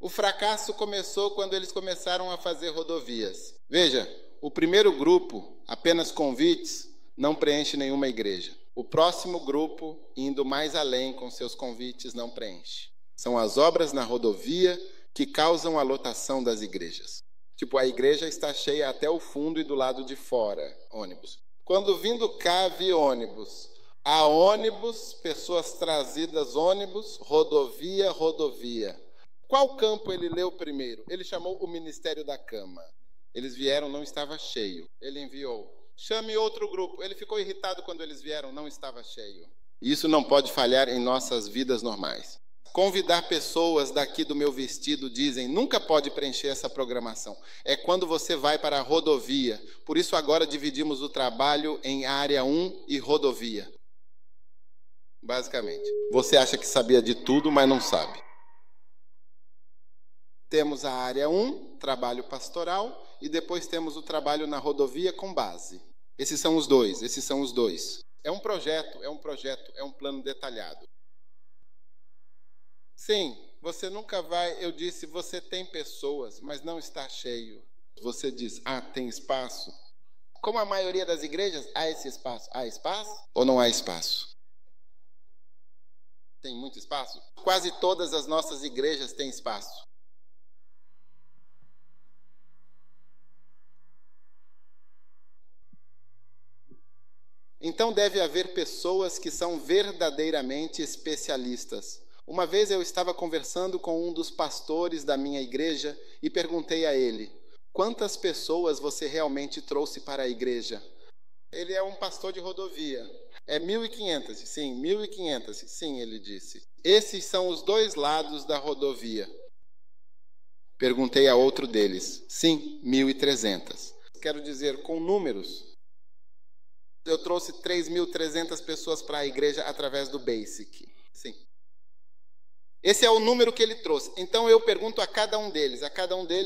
O fracasso começou quando eles começaram a fazer rodovias. Veja, o primeiro grupo, apenas convites, não preenche nenhuma igreja. O próximo grupo, indo mais além com seus convites, não preenche. São as obras na rodovia que causam a lotação das igrejas. Tipo, a igreja está cheia até o fundo e do lado de fora, ônibus. Quando vindo cá, vi ônibus. Há ônibus, pessoas trazidas ônibus, rodovia, rodovia. Qual campo ele leu primeiro? Ele chamou o Ministério da Cama. Eles vieram, não estava cheio. Ele enviou. Chame outro grupo. Ele ficou irritado quando eles vieram, não estava cheio. Isso não pode falhar em nossas vidas normais. Convidar pessoas daqui do meu vestido, dizem, nunca pode preencher essa programação. É quando você vai para a rodovia. Por isso agora dividimos o trabalho em área 1 e rodovia. Basicamente. Você acha que sabia de tudo, mas não sabe. Temos a área 1, trabalho pastoral, e depois temos o trabalho na rodovia com base. Esses são os dois. É um projeto, é um plano detalhado. Sim, você nunca vai, eu disse, você tem pessoas, mas não está cheio. Você diz, tem espaço. Como a maioria das igrejas, há esse espaço. Há espaço ou não há espaço? Tem muito espaço? Quase todas as nossas igrejas têm espaço. Então deve haver pessoas que são verdadeiramente especialistas. Uma vez eu estava conversando com um dos pastores da minha igreja e perguntei a ele, quantas pessoas você realmente trouxe para a igreja? Ele é um pastor de rodovia. É 1.500, sim, 1.500, sim, ele disse. Esses são os dois lados da rodovia. Perguntei a outro deles, sim, 1.300. Quero dizer, com números. Eu trouxe 3.300 pessoas para a igreja através do Basic. Sim. Esse é o número que ele trouxe. Então eu pergunto a cada um deles.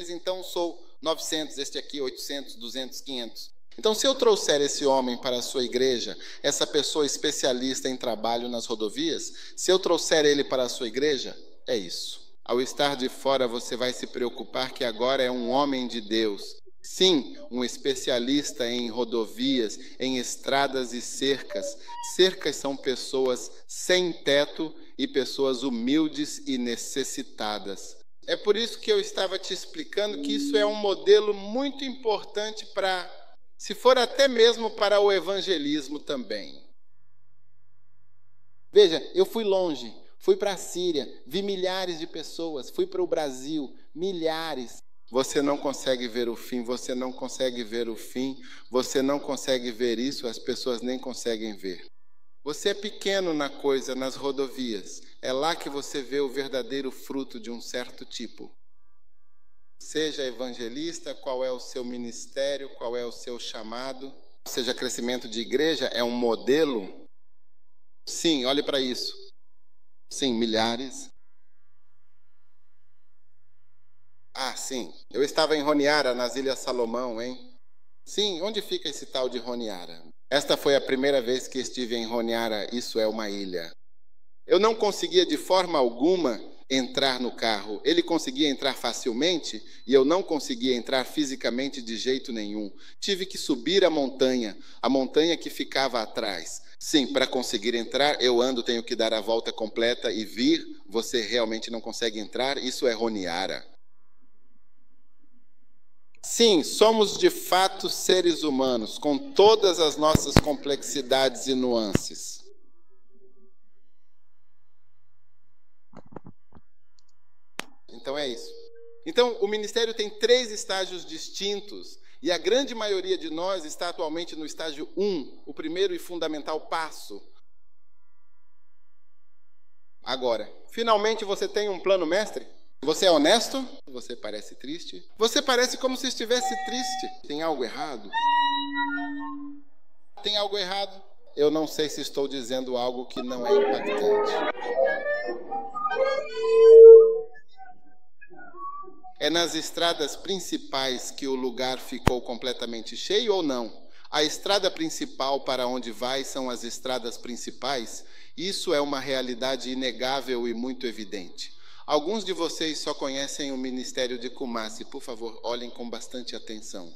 Então sou 900, este aqui 800, 200, 500. Então se eu trouxer esse homem para a sua igreja, essa pessoa especialista em trabalho nas rodovias, se eu trouxer ele para a sua igreja, é isso. Ao estar de fora, você vai se preocupar que agora é um homem de Deus. Sim, um especialista em rodovias, em estradas e cercas. Cercas são pessoas sem teto e pessoas humildes e necessitadas. É por isso que eu estava te explicando que isso é um modelo muito importante para, se for até mesmo para o evangelismo também. Veja, eu fui longe, fui para a Síria, vi milhares de pessoas, fui para o Brasil, milhares. Você não consegue ver o fim, você não consegue ver o fim, você não consegue ver isso, as pessoas nem conseguem ver. Você é pequeno na coisa, nas rodovias. É lá que você vê o verdadeiro fruto de um certo tipo. Seja evangelista, qual é o seu ministério, qual é o seu chamado. Seja crescimento de igreja, é um modelo. Sim, olhe para isso. Sim, milhares. Ah, sim. Eu estava em Honiara, nas Ilhas Salomão, hein? Sim, onde fica esse tal de Honiara? Esta foi a primeira vez que estive em Honiara, isso é uma ilha. Eu não conseguia de forma alguma entrar no carro. Ele conseguia entrar facilmente e eu não conseguia entrar fisicamente de jeito nenhum. Tive que subir a montanha que ficava atrás. Sim, para conseguir entrar, eu ando, tenho que dar a volta completa e vir. Você realmente não consegue entrar? Isso é Honiara. Sim, somos de fato seres humanos, com todas as nossas complexidades e nuances. Então é isso. Então, o ministério tem 3 estágios distintos, e a grande maioria de nós está atualmente no estágio 1, o primeiro e fundamental passo. Agora, finalmente você tem um plano mestre? Você é honesto? Você parece triste? Você parece como se estivesse triste. Tem algo errado? Tem algo errado? Eu não sei se estou dizendo algo que não é impactante. É nas estradas principais que o lugar ficou completamente cheio ou não? A estrada principal para onde vai são as estradas principais? Isso é uma realidade inegável e muito evidente. Alguns de vocês só conhecem o ministério de Kumasi. Por favor, olhem com bastante atenção.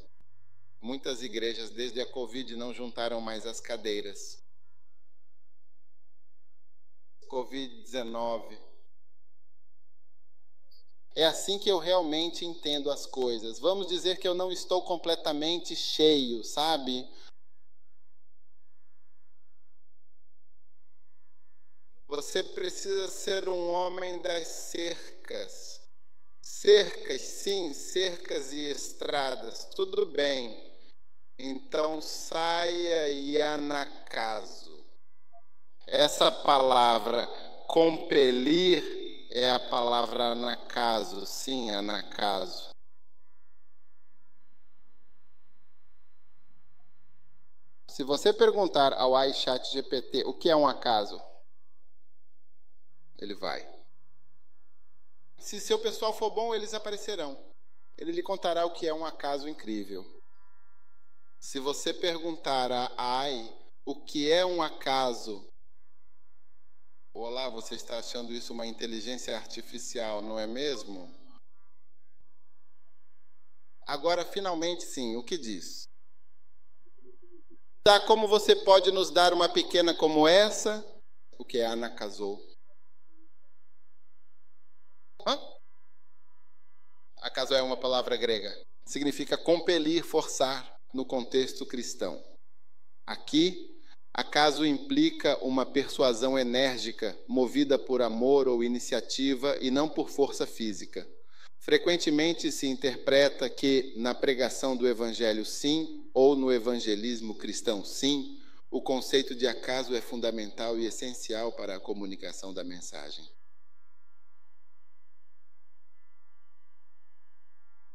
Muitas igrejas, desde a Covid, não juntaram mais as cadeiras. Covid-19. É assim que eu realmente entendo as coisas. Vamos dizer que eu não estou completamente cheio, sabe? Você precisa ser um homem das cercas. Cercas, sim, cercas e estradas. Tudo bem. Então saia e anacaso. Essa palavra compelir é a palavra anacaso. Sim, anacaso. Se você perguntar ao ChatGPT o que é um acaso, ele vai. Se seu pessoal for bom, eles aparecerão. Ele lhe contará o que é um acaso incrível. Se você perguntar a AI o que é um acaso, olá, você está achando isso uma inteligência artificial, não é mesmo? Agora, finalmente, sim, o que diz? Tá, como você pode nos dar uma pequena como essa? O que é anakazou? Acaso é uma palavra grega. Significa compelir, forçar, no contexto cristão. Aqui, acaso implica uma persuasão enérgica, movida por amor ou iniciativa e não por força física. Frequentemente se interpreta que, na pregação do evangelho sim, ou no evangelismo cristão sim, o conceito de acaso é fundamental e essencial para a comunicação da mensagem.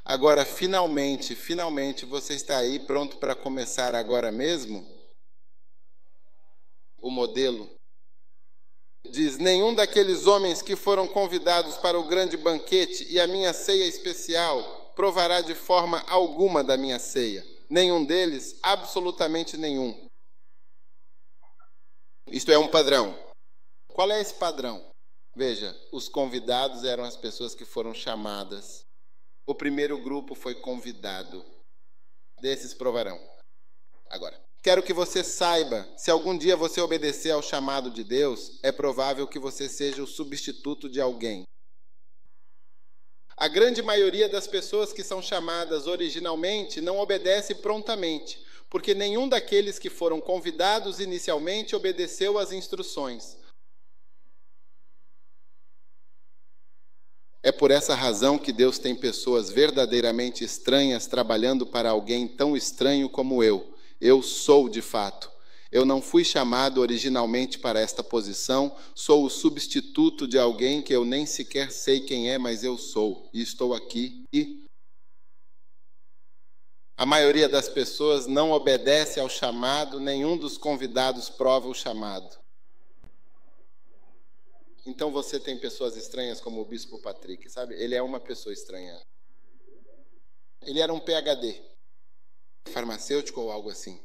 Agora, finalmente, você está aí pronto para começar agora mesmo? O modelo diz: nenhum daqueles homens que foram convidados para o grande banquete e a minha ceia especial provará de forma alguma da minha ceia. Nenhum deles, absolutamente nenhum. Isto é um padrão. Qual é esse padrão? Veja, os convidados eram as pessoas que foram chamadas. O primeiro grupo foi convidado. Desses provarão. Agora, quero que você saiba, se algum dia você obedecer ao chamado de Deus, é provável que você seja o substituto de alguém. A grande maioria das pessoas que são chamadas originalmente não obedece prontamente, porque nenhum daqueles que foram convidados inicialmente obedeceu às instruções. É por essa razão que Deus tem pessoas verdadeiramente estranhas trabalhando para alguém tão estranho como eu. Eu sou, de fato. Eu não fui chamado originalmente para esta posição, sou o substituto de alguém que eu nem sequer sei quem é, mas eu sou. E estou aqui e... A maioria das pessoas não obedece ao chamado, nenhum dos convidados prova o chamado. Então você tem pessoas estranhas como o Bispo Patrick, sabe? Ele é uma pessoa estranha. Ele era um PhD, farmacêutico ou algo assim.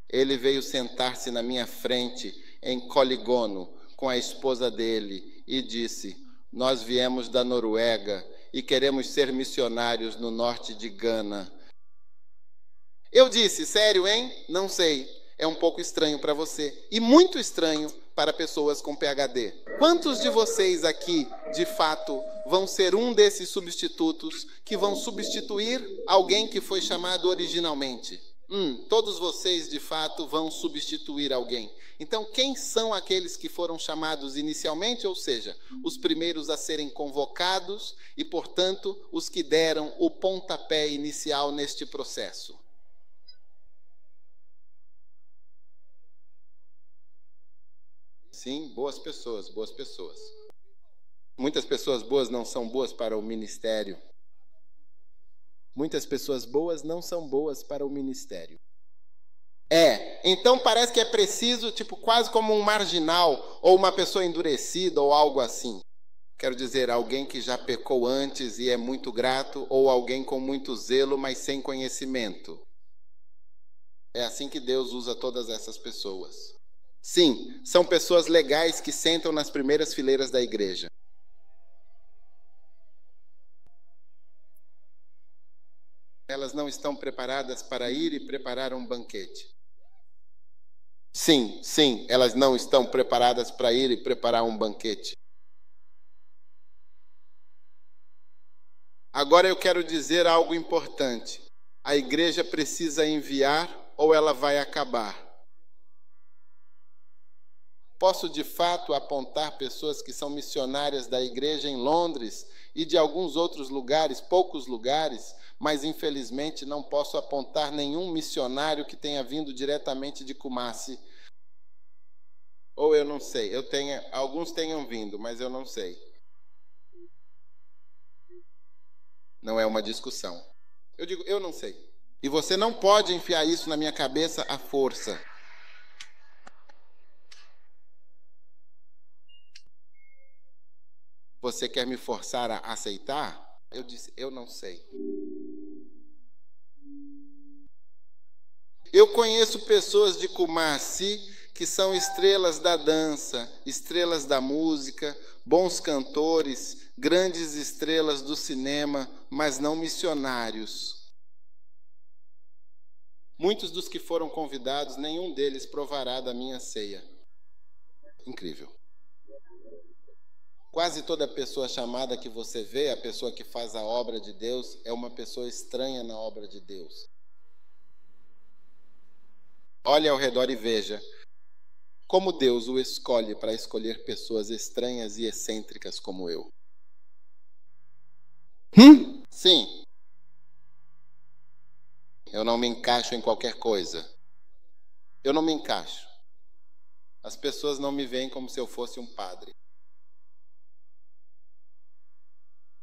Ele veio sentar-se na minha frente em Coligono com a esposa dele e disse: nós viemos da Noruega e queremos ser missionários no norte de Gana. Eu disse: sério, hein? Não sei. É um pouco estranho para você e muito estranho para pessoas com PhD. Quantos de vocês aqui, de fato, vão ser um desses substitutos que vão substituir alguém que foi chamado originalmente? Todos vocês, de fato, vão substituir alguém. Então, quem são aqueles que foram chamados inicialmente? Ou seja, os primeiros a serem convocados e, portanto, os que deram o pontapé inicial neste processo. Sim, boas pessoas, boas pessoas. Muitas pessoas boas não são boas para o ministério. Muitas pessoas boas não são boas para o ministério. Então parece que é preciso, quase como um marginal, ou uma pessoa endurecida, ou algo assim. Quero dizer, alguém que já pecou antes e é muito grato, ou alguém com muito zelo, mas sem conhecimento. É assim que Deus usa todas essas pessoas. Sim, são pessoas legais que sentam nas primeiras fileiras da igreja. Elas não estão preparadas para ir e preparar um banquete. Sim, elas não estão preparadas para ir e preparar um banquete. Agora eu quero dizer algo importante. A igreja precisa enviar ou ela vai acabar? Posso, de fato, apontar pessoas que são missionárias da igreja em Londres e de alguns outros lugares, poucos lugares, mas, infelizmente, não posso apontar nenhum missionário que tenha vindo diretamente de Kumasi. Ou eu não sei. Alguns tenham vindo, mas eu não sei. Não é uma discussão. Eu digo, eu não sei. E você não pode enfiar isso na minha cabeça à força. Você quer me forçar a aceitar? Eu disse, eu não sei. Eu conheço pessoas de Kumasi que são estrelas da dança, estrelas da música, bons cantores, grandes estrelas do cinema, mas não missionários. Muitos dos que foram convidados, nenhum deles provará da minha ceia. Incrível. Quase toda pessoa chamada que você vê, a pessoa que faz a obra de Deus, é uma pessoa estranha na obra de Deus. Olhe ao redor e veja como Deus o escolhe para escolher pessoas estranhas e excêntricas como eu. Sim. Eu não me encaixo em qualquer coisa. Eu não me encaixo. As pessoas não me veem como se eu fosse um padre.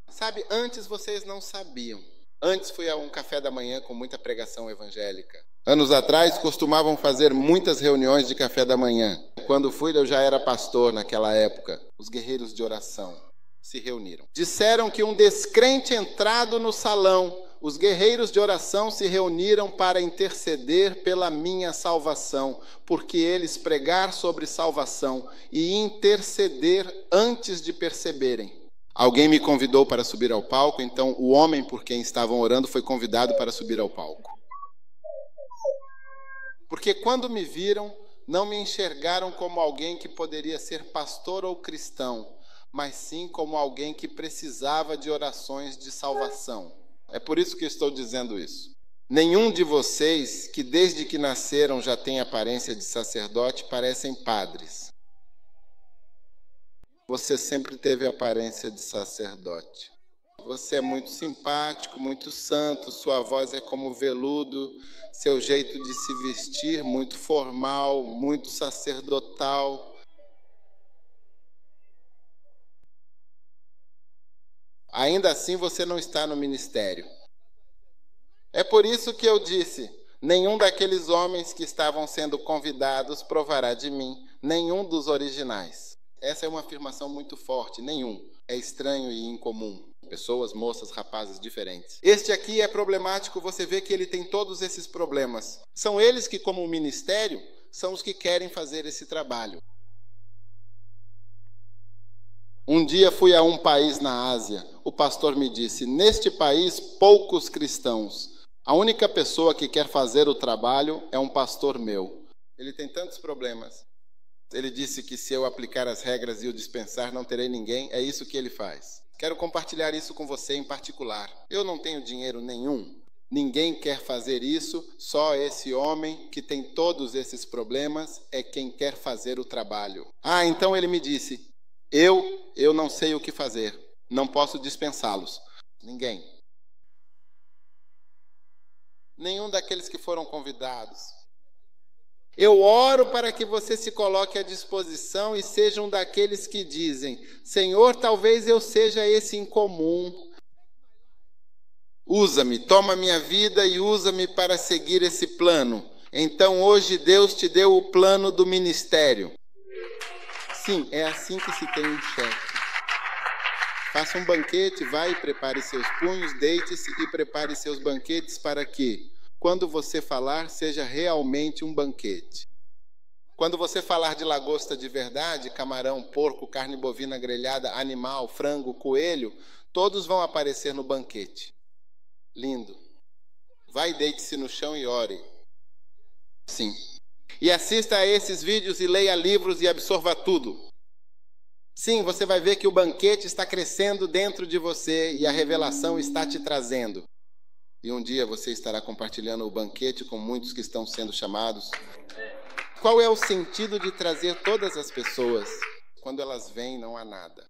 Sabe, antes vocês não sabiam. Antes fui a um café da manhã com muita pregação evangélica. Anos atrás costumavam fazer muitas reuniões de café da manhã. Quando fui, eu já era pastor naquela época. Os guerreiros de oração se reuniram. Disseram que um descrente entrado no salão, os guerreiros de oração se reuniram para interceder pela minha salvação, porque eles pregar sobre salvação e interceder antes de perceberem. Alguém me convidou para subir ao palco, então o homem por quem estavam orando foi convidado para subir ao palco. Porque quando me viram, não me enxergaram como alguém que poderia ser pastor ou cristão, mas sim como alguém que precisava de orações de salvação. É por isso que estou dizendo isso. Nenhum de vocês, que desde que nasceram já tem aparência de sacerdote, parecem padres. Você sempre teve aparência de sacerdote. Você é muito simpático, muito santo, sua voz é como veludo, seu jeito de se vestir muito formal, muito sacerdotal. Ainda assim você não está no ministério. É por isso que eu disse, nenhum daqueles homens que estavam sendo convidados provará de mim, nenhum dos originais. Essa é uma afirmação muito forte. Nenhum é estranho e incomum. Pessoas, moças, rapazes diferentes. Este aqui é problemático, você vê que ele tem todos esses problemas. São eles que, como ministério, são os que querem fazer esse trabalho. Um dia fui a um país na Ásia. O pastor me disse, neste país, poucos cristãos. A única pessoa que quer fazer o trabalho é um pastor meu. Ele tem tantos problemas. Ele disse que se eu aplicar as regras e o dispensar, não terei ninguém. É isso que ele faz. Quero compartilhar isso com você em particular. Eu não tenho dinheiro nenhum. Ninguém quer fazer isso. Só esse homem que tem todos esses problemas é quem quer fazer o trabalho. Então ele me disse, eu não sei o que fazer. Não posso dispensá-los. Ninguém. Nenhum daqueles que foram convidados. Eu oro para que você se coloque à disposição e seja um daqueles que dizem, Senhor, talvez eu seja esse incomum. Usa-me, toma minha vida e usa-me para seguir esse plano. Então hoje Deus te deu o plano do ministério. Sim, é assim que se tem um chefe. Faça um banquete, vai e prepare seus punhos, deite-se e prepare seus banquetes para que, quando você falar, seja realmente um banquete. Quando você falar de lagosta de verdade, camarão, porco, carne bovina grelhada, animal, frango, coelho, todos vão aparecer no banquete. Lindo. Vai e deite-se no chão e ore. Sim. E assista a esses vídeos e leia livros e absorva tudo. Sim, você vai ver que o banquete está crescendo dentro de você e a revelação está te trazendo. E um dia você estará compartilhando o banquete com muitos que estão sendo chamados. Qual é o sentido de trazer todas as pessoas? Quando elas vêm, não há nada.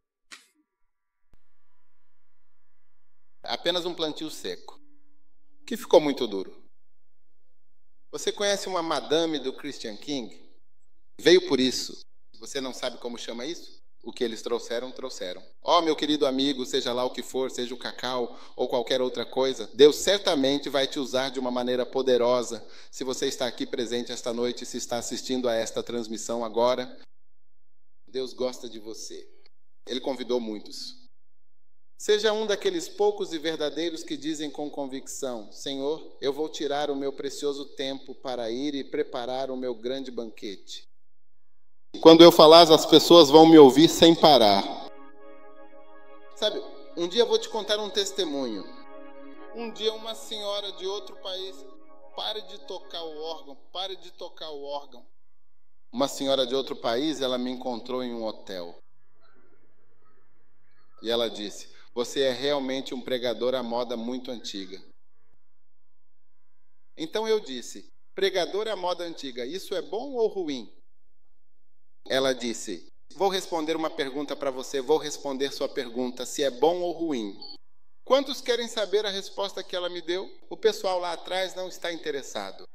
Apenas um plantio seco, que ficou muito duro. Você conhece uma madame do Christian King? Veio por isso. Você não sabe como chama isso? O que eles trouxeram, trouxeram. Meu querido amigo, seja lá o que for, seja o cacau ou qualquer outra coisa, Deus certamente vai te usar de uma maneira poderosa. Se você está aqui presente esta noite, se está assistindo a esta transmissão agora, Deus gosta de você. Ele convidou muitos. Seja um daqueles poucos e verdadeiros que dizem com convicção, Senhor, eu vou tirar o meu precioso tempo para ir e preparar o meu grande banquete. Quando eu falar, as pessoas vão me ouvir sem parar. Sabe, um dia eu vou te contar um testemunho. Um dia uma senhora de outro país, pare de tocar o órgão, pare de tocar o órgão. Uma senhora de outro país, ela me encontrou em um hotel. E ela disse, você é realmente um pregador à moda muito antiga. Então eu disse, pregador à moda antiga, isso é bom ou ruim? Ela disse, vou responder uma pergunta para você, vou responder sua pergunta, se é bom ou ruim. Quantos querem saber a resposta que ela me deu? O pessoal lá atrás não está interessado.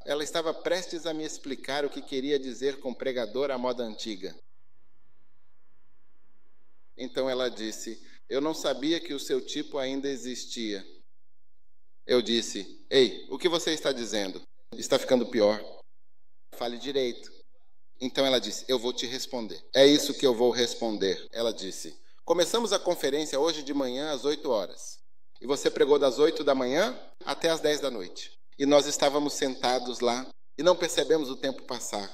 Ela estava prestes a me explicar o que queria dizer com pregador à moda antiga. Então ela disse, eu não sabia que o seu tipo ainda existia. Eu disse, ei, o que você está dizendo? Está ficando pior. Fale direito. Então ela disse, eu vou te responder. É isso que eu vou responder. Ela disse, começamos a conferência hoje de manhã às 8 horas. E você pregou das 8 da manhã até às 10 da noite. E nós estávamos sentados lá e não percebemos o tempo passar.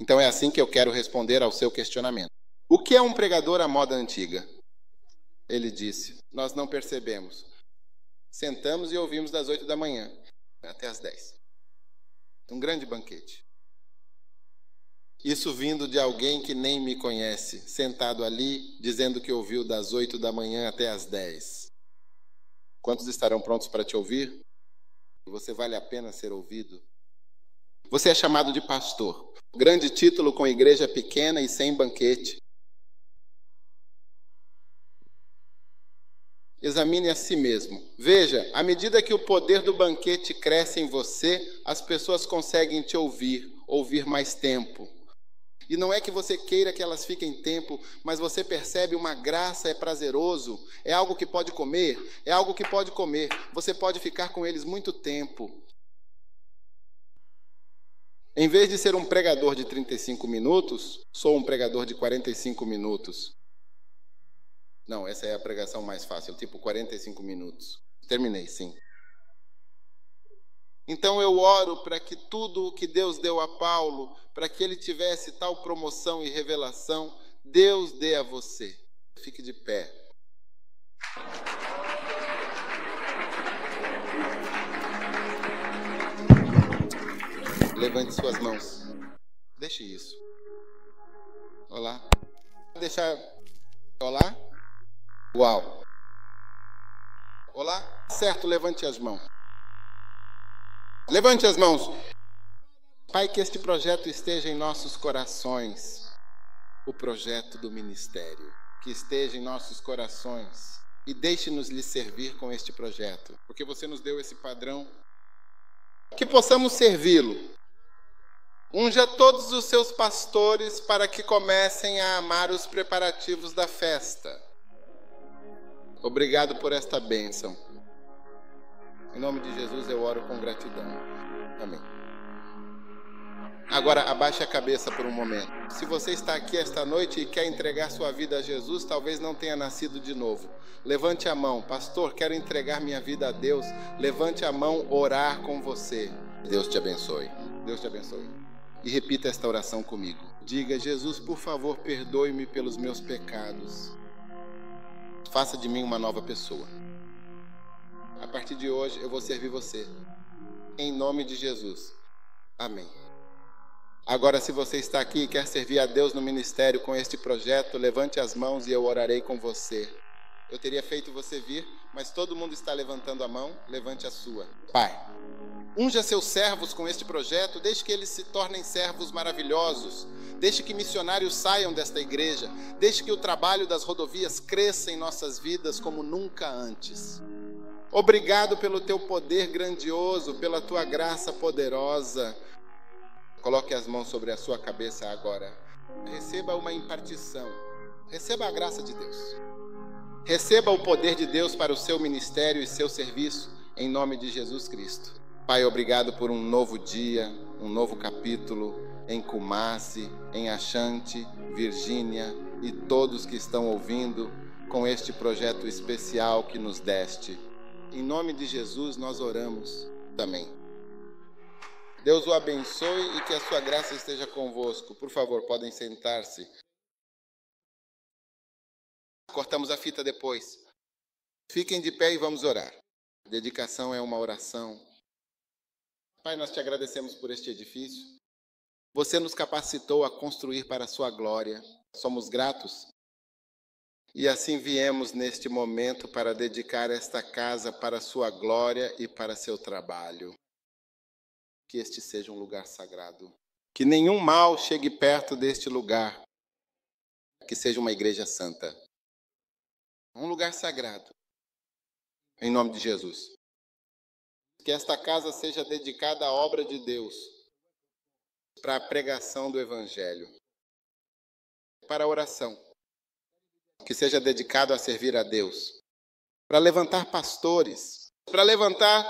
Então é assim que eu quero responder ao seu questionamento. O que é um pregador à moda antiga? Ele disse, nós não percebemos. Sentamos e ouvimos das 8 da manhã até às 10. Um grande banquete. Isso vindo de alguém que nem me conhece, sentado ali, dizendo que ouviu das 8 da manhã até às 10. Quantos estarão prontos para te ouvir? Você vale a pena ser ouvido? Você é chamado de pastor. Grande título com igreja pequena e sem banquete. Examine a si mesmo. Veja, à medida que o poder do banquete cresce em você, as pessoas conseguem te ouvir mais tempo. E não é que você queira que elas fiquem tempo, mas você percebe uma graça, é prazeroso, é algo que pode comer, Você pode ficar com eles muito tempo. Em vez de ser um pregador de 35 minutos, sou um pregador de 45 minutos. Não, essa é a pregação mais fácil, tipo 45 minutos. Terminei, sim. Então eu oro para que tudo o que Deus deu a Paulo, para que ele tivesse tal promoção e revelação, Deus dê a você. Fique de pé. Levante suas mãos. Deixe isso. Olá. Deixar. Olá. Uau. Olá. Certo, levante as mãos. Levante as mãos. Pai, que este projeto esteja em nossos corações. O projeto do ministério. Que esteja em nossos corações. E deixe-nos lhe servir com este projeto. Porque você nos deu esse padrão. Que possamos servi-lo. Unja todos os seus pastores para que comecem a amar os preparativos da festa. Obrigado por esta bênção. Em nome de Jesus eu oro com gratidão. Amém. Agora abaixe a cabeça por um momento. Se você está aqui esta noite e quer entregar sua vida a Jesus, talvez não tenha nascido de novo. Levante a mão. Pastor, quero entregar minha vida a Deus. Levante a mão, orar com você. Deus te abençoe. Deus te abençoe. E repita esta oração comigo. Diga: Jesus, por favor, perdoe-me pelos meus pecados. Faça de mim uma nova pessoa. A partir de hoje eu vou servir você. Em nome de Jesus. Amém. Agora, se você está aqui e quer servir a Deus no ministério com este projeto, levante as mãos e eu orarei com você. Eu teria feito você vir, mas todo mundo está levantando a mão. Levante a sua. Pai, unja seus servos com este projeto, deixe que eles se tornem servos maravilhosos, deixe que missionários saiam desta igreja, deixe que o trabalho das rodovias cresça em nossas vidas como nunca antes. Obrigado pelo teu poder grandioso, pela tua graça poderosa. Coloque as mãos sobre a sua cabeça agora. Receba uma impartição. Receba a graça de Deus. Receba o poder de Deus para o seu ministério e seu serviço, em nome de Jesus Cristo. Pai, obrigado por um novo dia, um novo capítulo em Kumasi, em Ashanti, Virgínia e todos que estão ouvindo com este projeto especial que nos deste. Em nome de Jesus nós oramos. Amém. Deus o abençoe e que a sua graça esteja convosco. Por favor, podem sentar-se. Cortamos a fita depois. Fiquem de pé e vamos orar. Dedicação é uma oração. Pai, nós te agradecemos por este edifício. Você nos capacitou a construir para a sua glória. Somos gratos. E assim viemos neste momento para dedicar esta casa para a sua glória e para seu trabalho. Que este seja um lugar sagrado. Que nenhum mal chegue perto deste lugar. Que seja uma igreja santa. Um lugar sagrado. Em nome de Jesus. Que esta casa seja dedicada à obra de Deus. Para a pregação do Evangelho. Para a oração. Que seja dedicado a servir a Deus. Para levantar pastores. Para levantar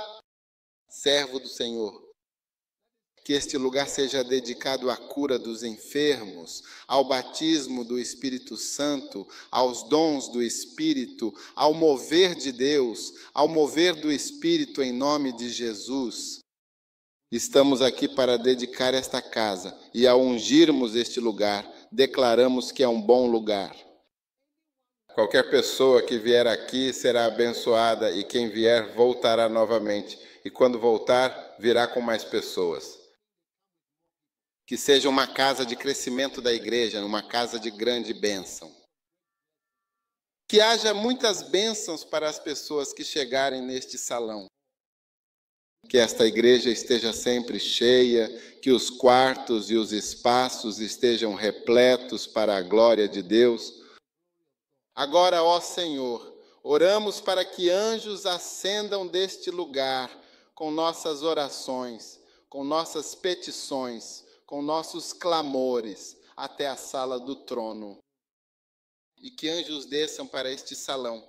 servo do Senhor. Que este lugar seja dedicado à cura dos enfermos, ao batismo do Espírito Santo, aos dons do Espírito, ao mover de Deus, ao mover do Espírito em nome de Jesus. Estamos aqui para dedicar esta casa e ao ungirmos este lugar, declaramos que é um bom lugar. Qualquer pessoa que vier aqui será abençoada e quem vier voltará novamente. E quando voltar, virá com mais pessoas. Que seja uma casa de crescimento da igreja, uma casa de grande bênção. Que haja muitas bênçãos para as pessoas que chegarem neste salão. Que esta igreja esteja sempre cheia, que os quartos e os espaços estejam repletos para a glória de Deus. Agora, ó Senhor, oramos para que anjos ascendam deste lugar com nossas orações, com nossas petições, com nossos clamores até a sala do trono. E que anjos desçam para este salão,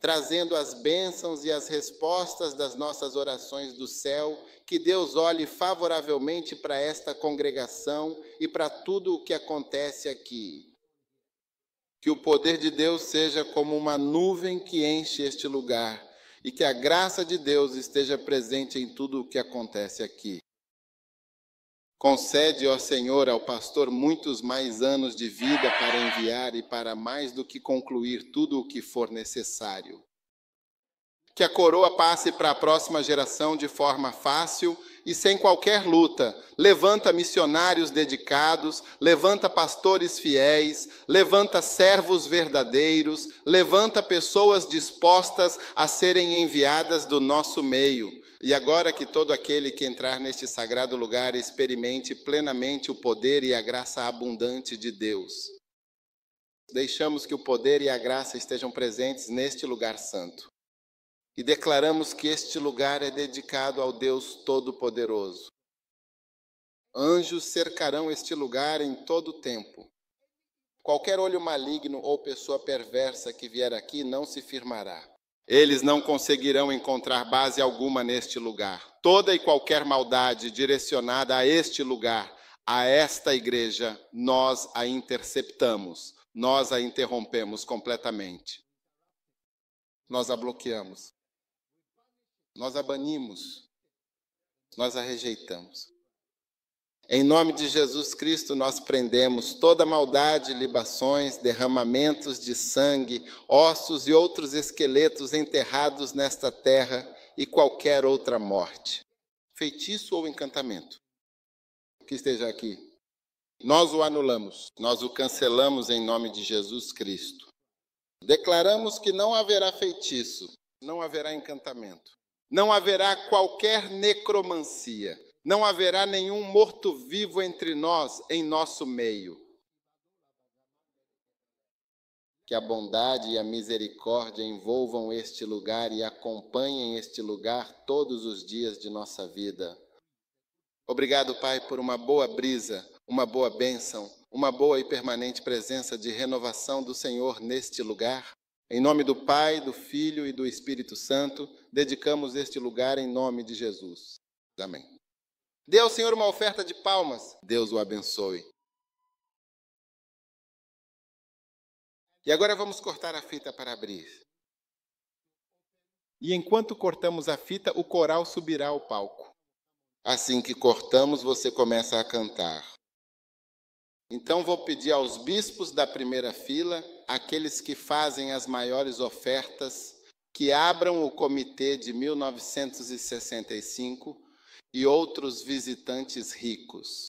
trazendo as bênçãos e as respostas das nossas orações do céu, que Deus olhe favoravelmente para esta congregação e para tudo o que acontece aqui. Que o poder de Deus seja como uma nuvem que enche este lugar e que a graça de Deus esteja presente em tudo o que acontece aqui. Concede, ó Senhor, ao pastor muitos mais anos de vida para enviar e para mais do que concluir tudo o que for necessário. Que a coroa passe para a próxima geração de forma fácil e sem qualquer luta. Levanta missionários dedicados, levanta pastores fiéis, levanta servos verdadeiros, levanta pessoas dispostas a serem enviadas do nosso meio. E agora que todo aquele que entrar neste sagrado lugar experimente plenamente o poder e a graça abundante de Deus. Deixamos que o poder e a graça estejam presentes neste lugar santo. E declaramos que este lugar é dedicado ao Deus Todo-Poderoso. Anjos cercarão este lugar em todo o tempo. Qualquer olho maligno ou pessoa perversa que vier aqui não se firmará. Eles não conseguirão encontrar base alguma neste lugar. Toda e qualquer maldade direcionada a este lugar, a esta igreja, nós a interceptamos, nós a interrompemos completamente. Nós a bloqueamos. Nós a banimos, nós a rejeitamos. Em nome de Jesus Cristo, nós prendemos toda maldade, libações, derramamentos de sangue, ossos e outros esqueletos enterrados nesta terra e qualquer outra morte, feitiço ou encantamento que esteja aqui. Nós o anulamos, nós o cancelamos em nome de Jesus Cristo. Declaramos que não haverá feitiço, não haverá encantamento. Não haverá qualquer necromancia, não haverá nenhum morto-vivo entre nós, em nosso meio. Que a bondade e a misericórdia envolvam este lugar e acompanhem este lugar todos os dias de nossa vida. Obrigado, Pai, por uma boa brisa, uma boa bênção, uma boa e permanente presença de renovação do Senhor neste lugar. Em nome do Pai, do Filho e do Espírito Santo, dedicamos este lugar em nome de Jesus. Amém. Dê ao Senhor uma oferta de palmas. Deus o abençoe. E agora vamos cortar a fita para abrir. E enquanto cortamos a fita, o coral subirá ao palco. Assim que cortamos, você começa a cantar. Então vou pedir aos bispos da primeira fila, aqueles que fazem as maiores ofertas, que abram o comitê de 1965 e outros visitantes ricos.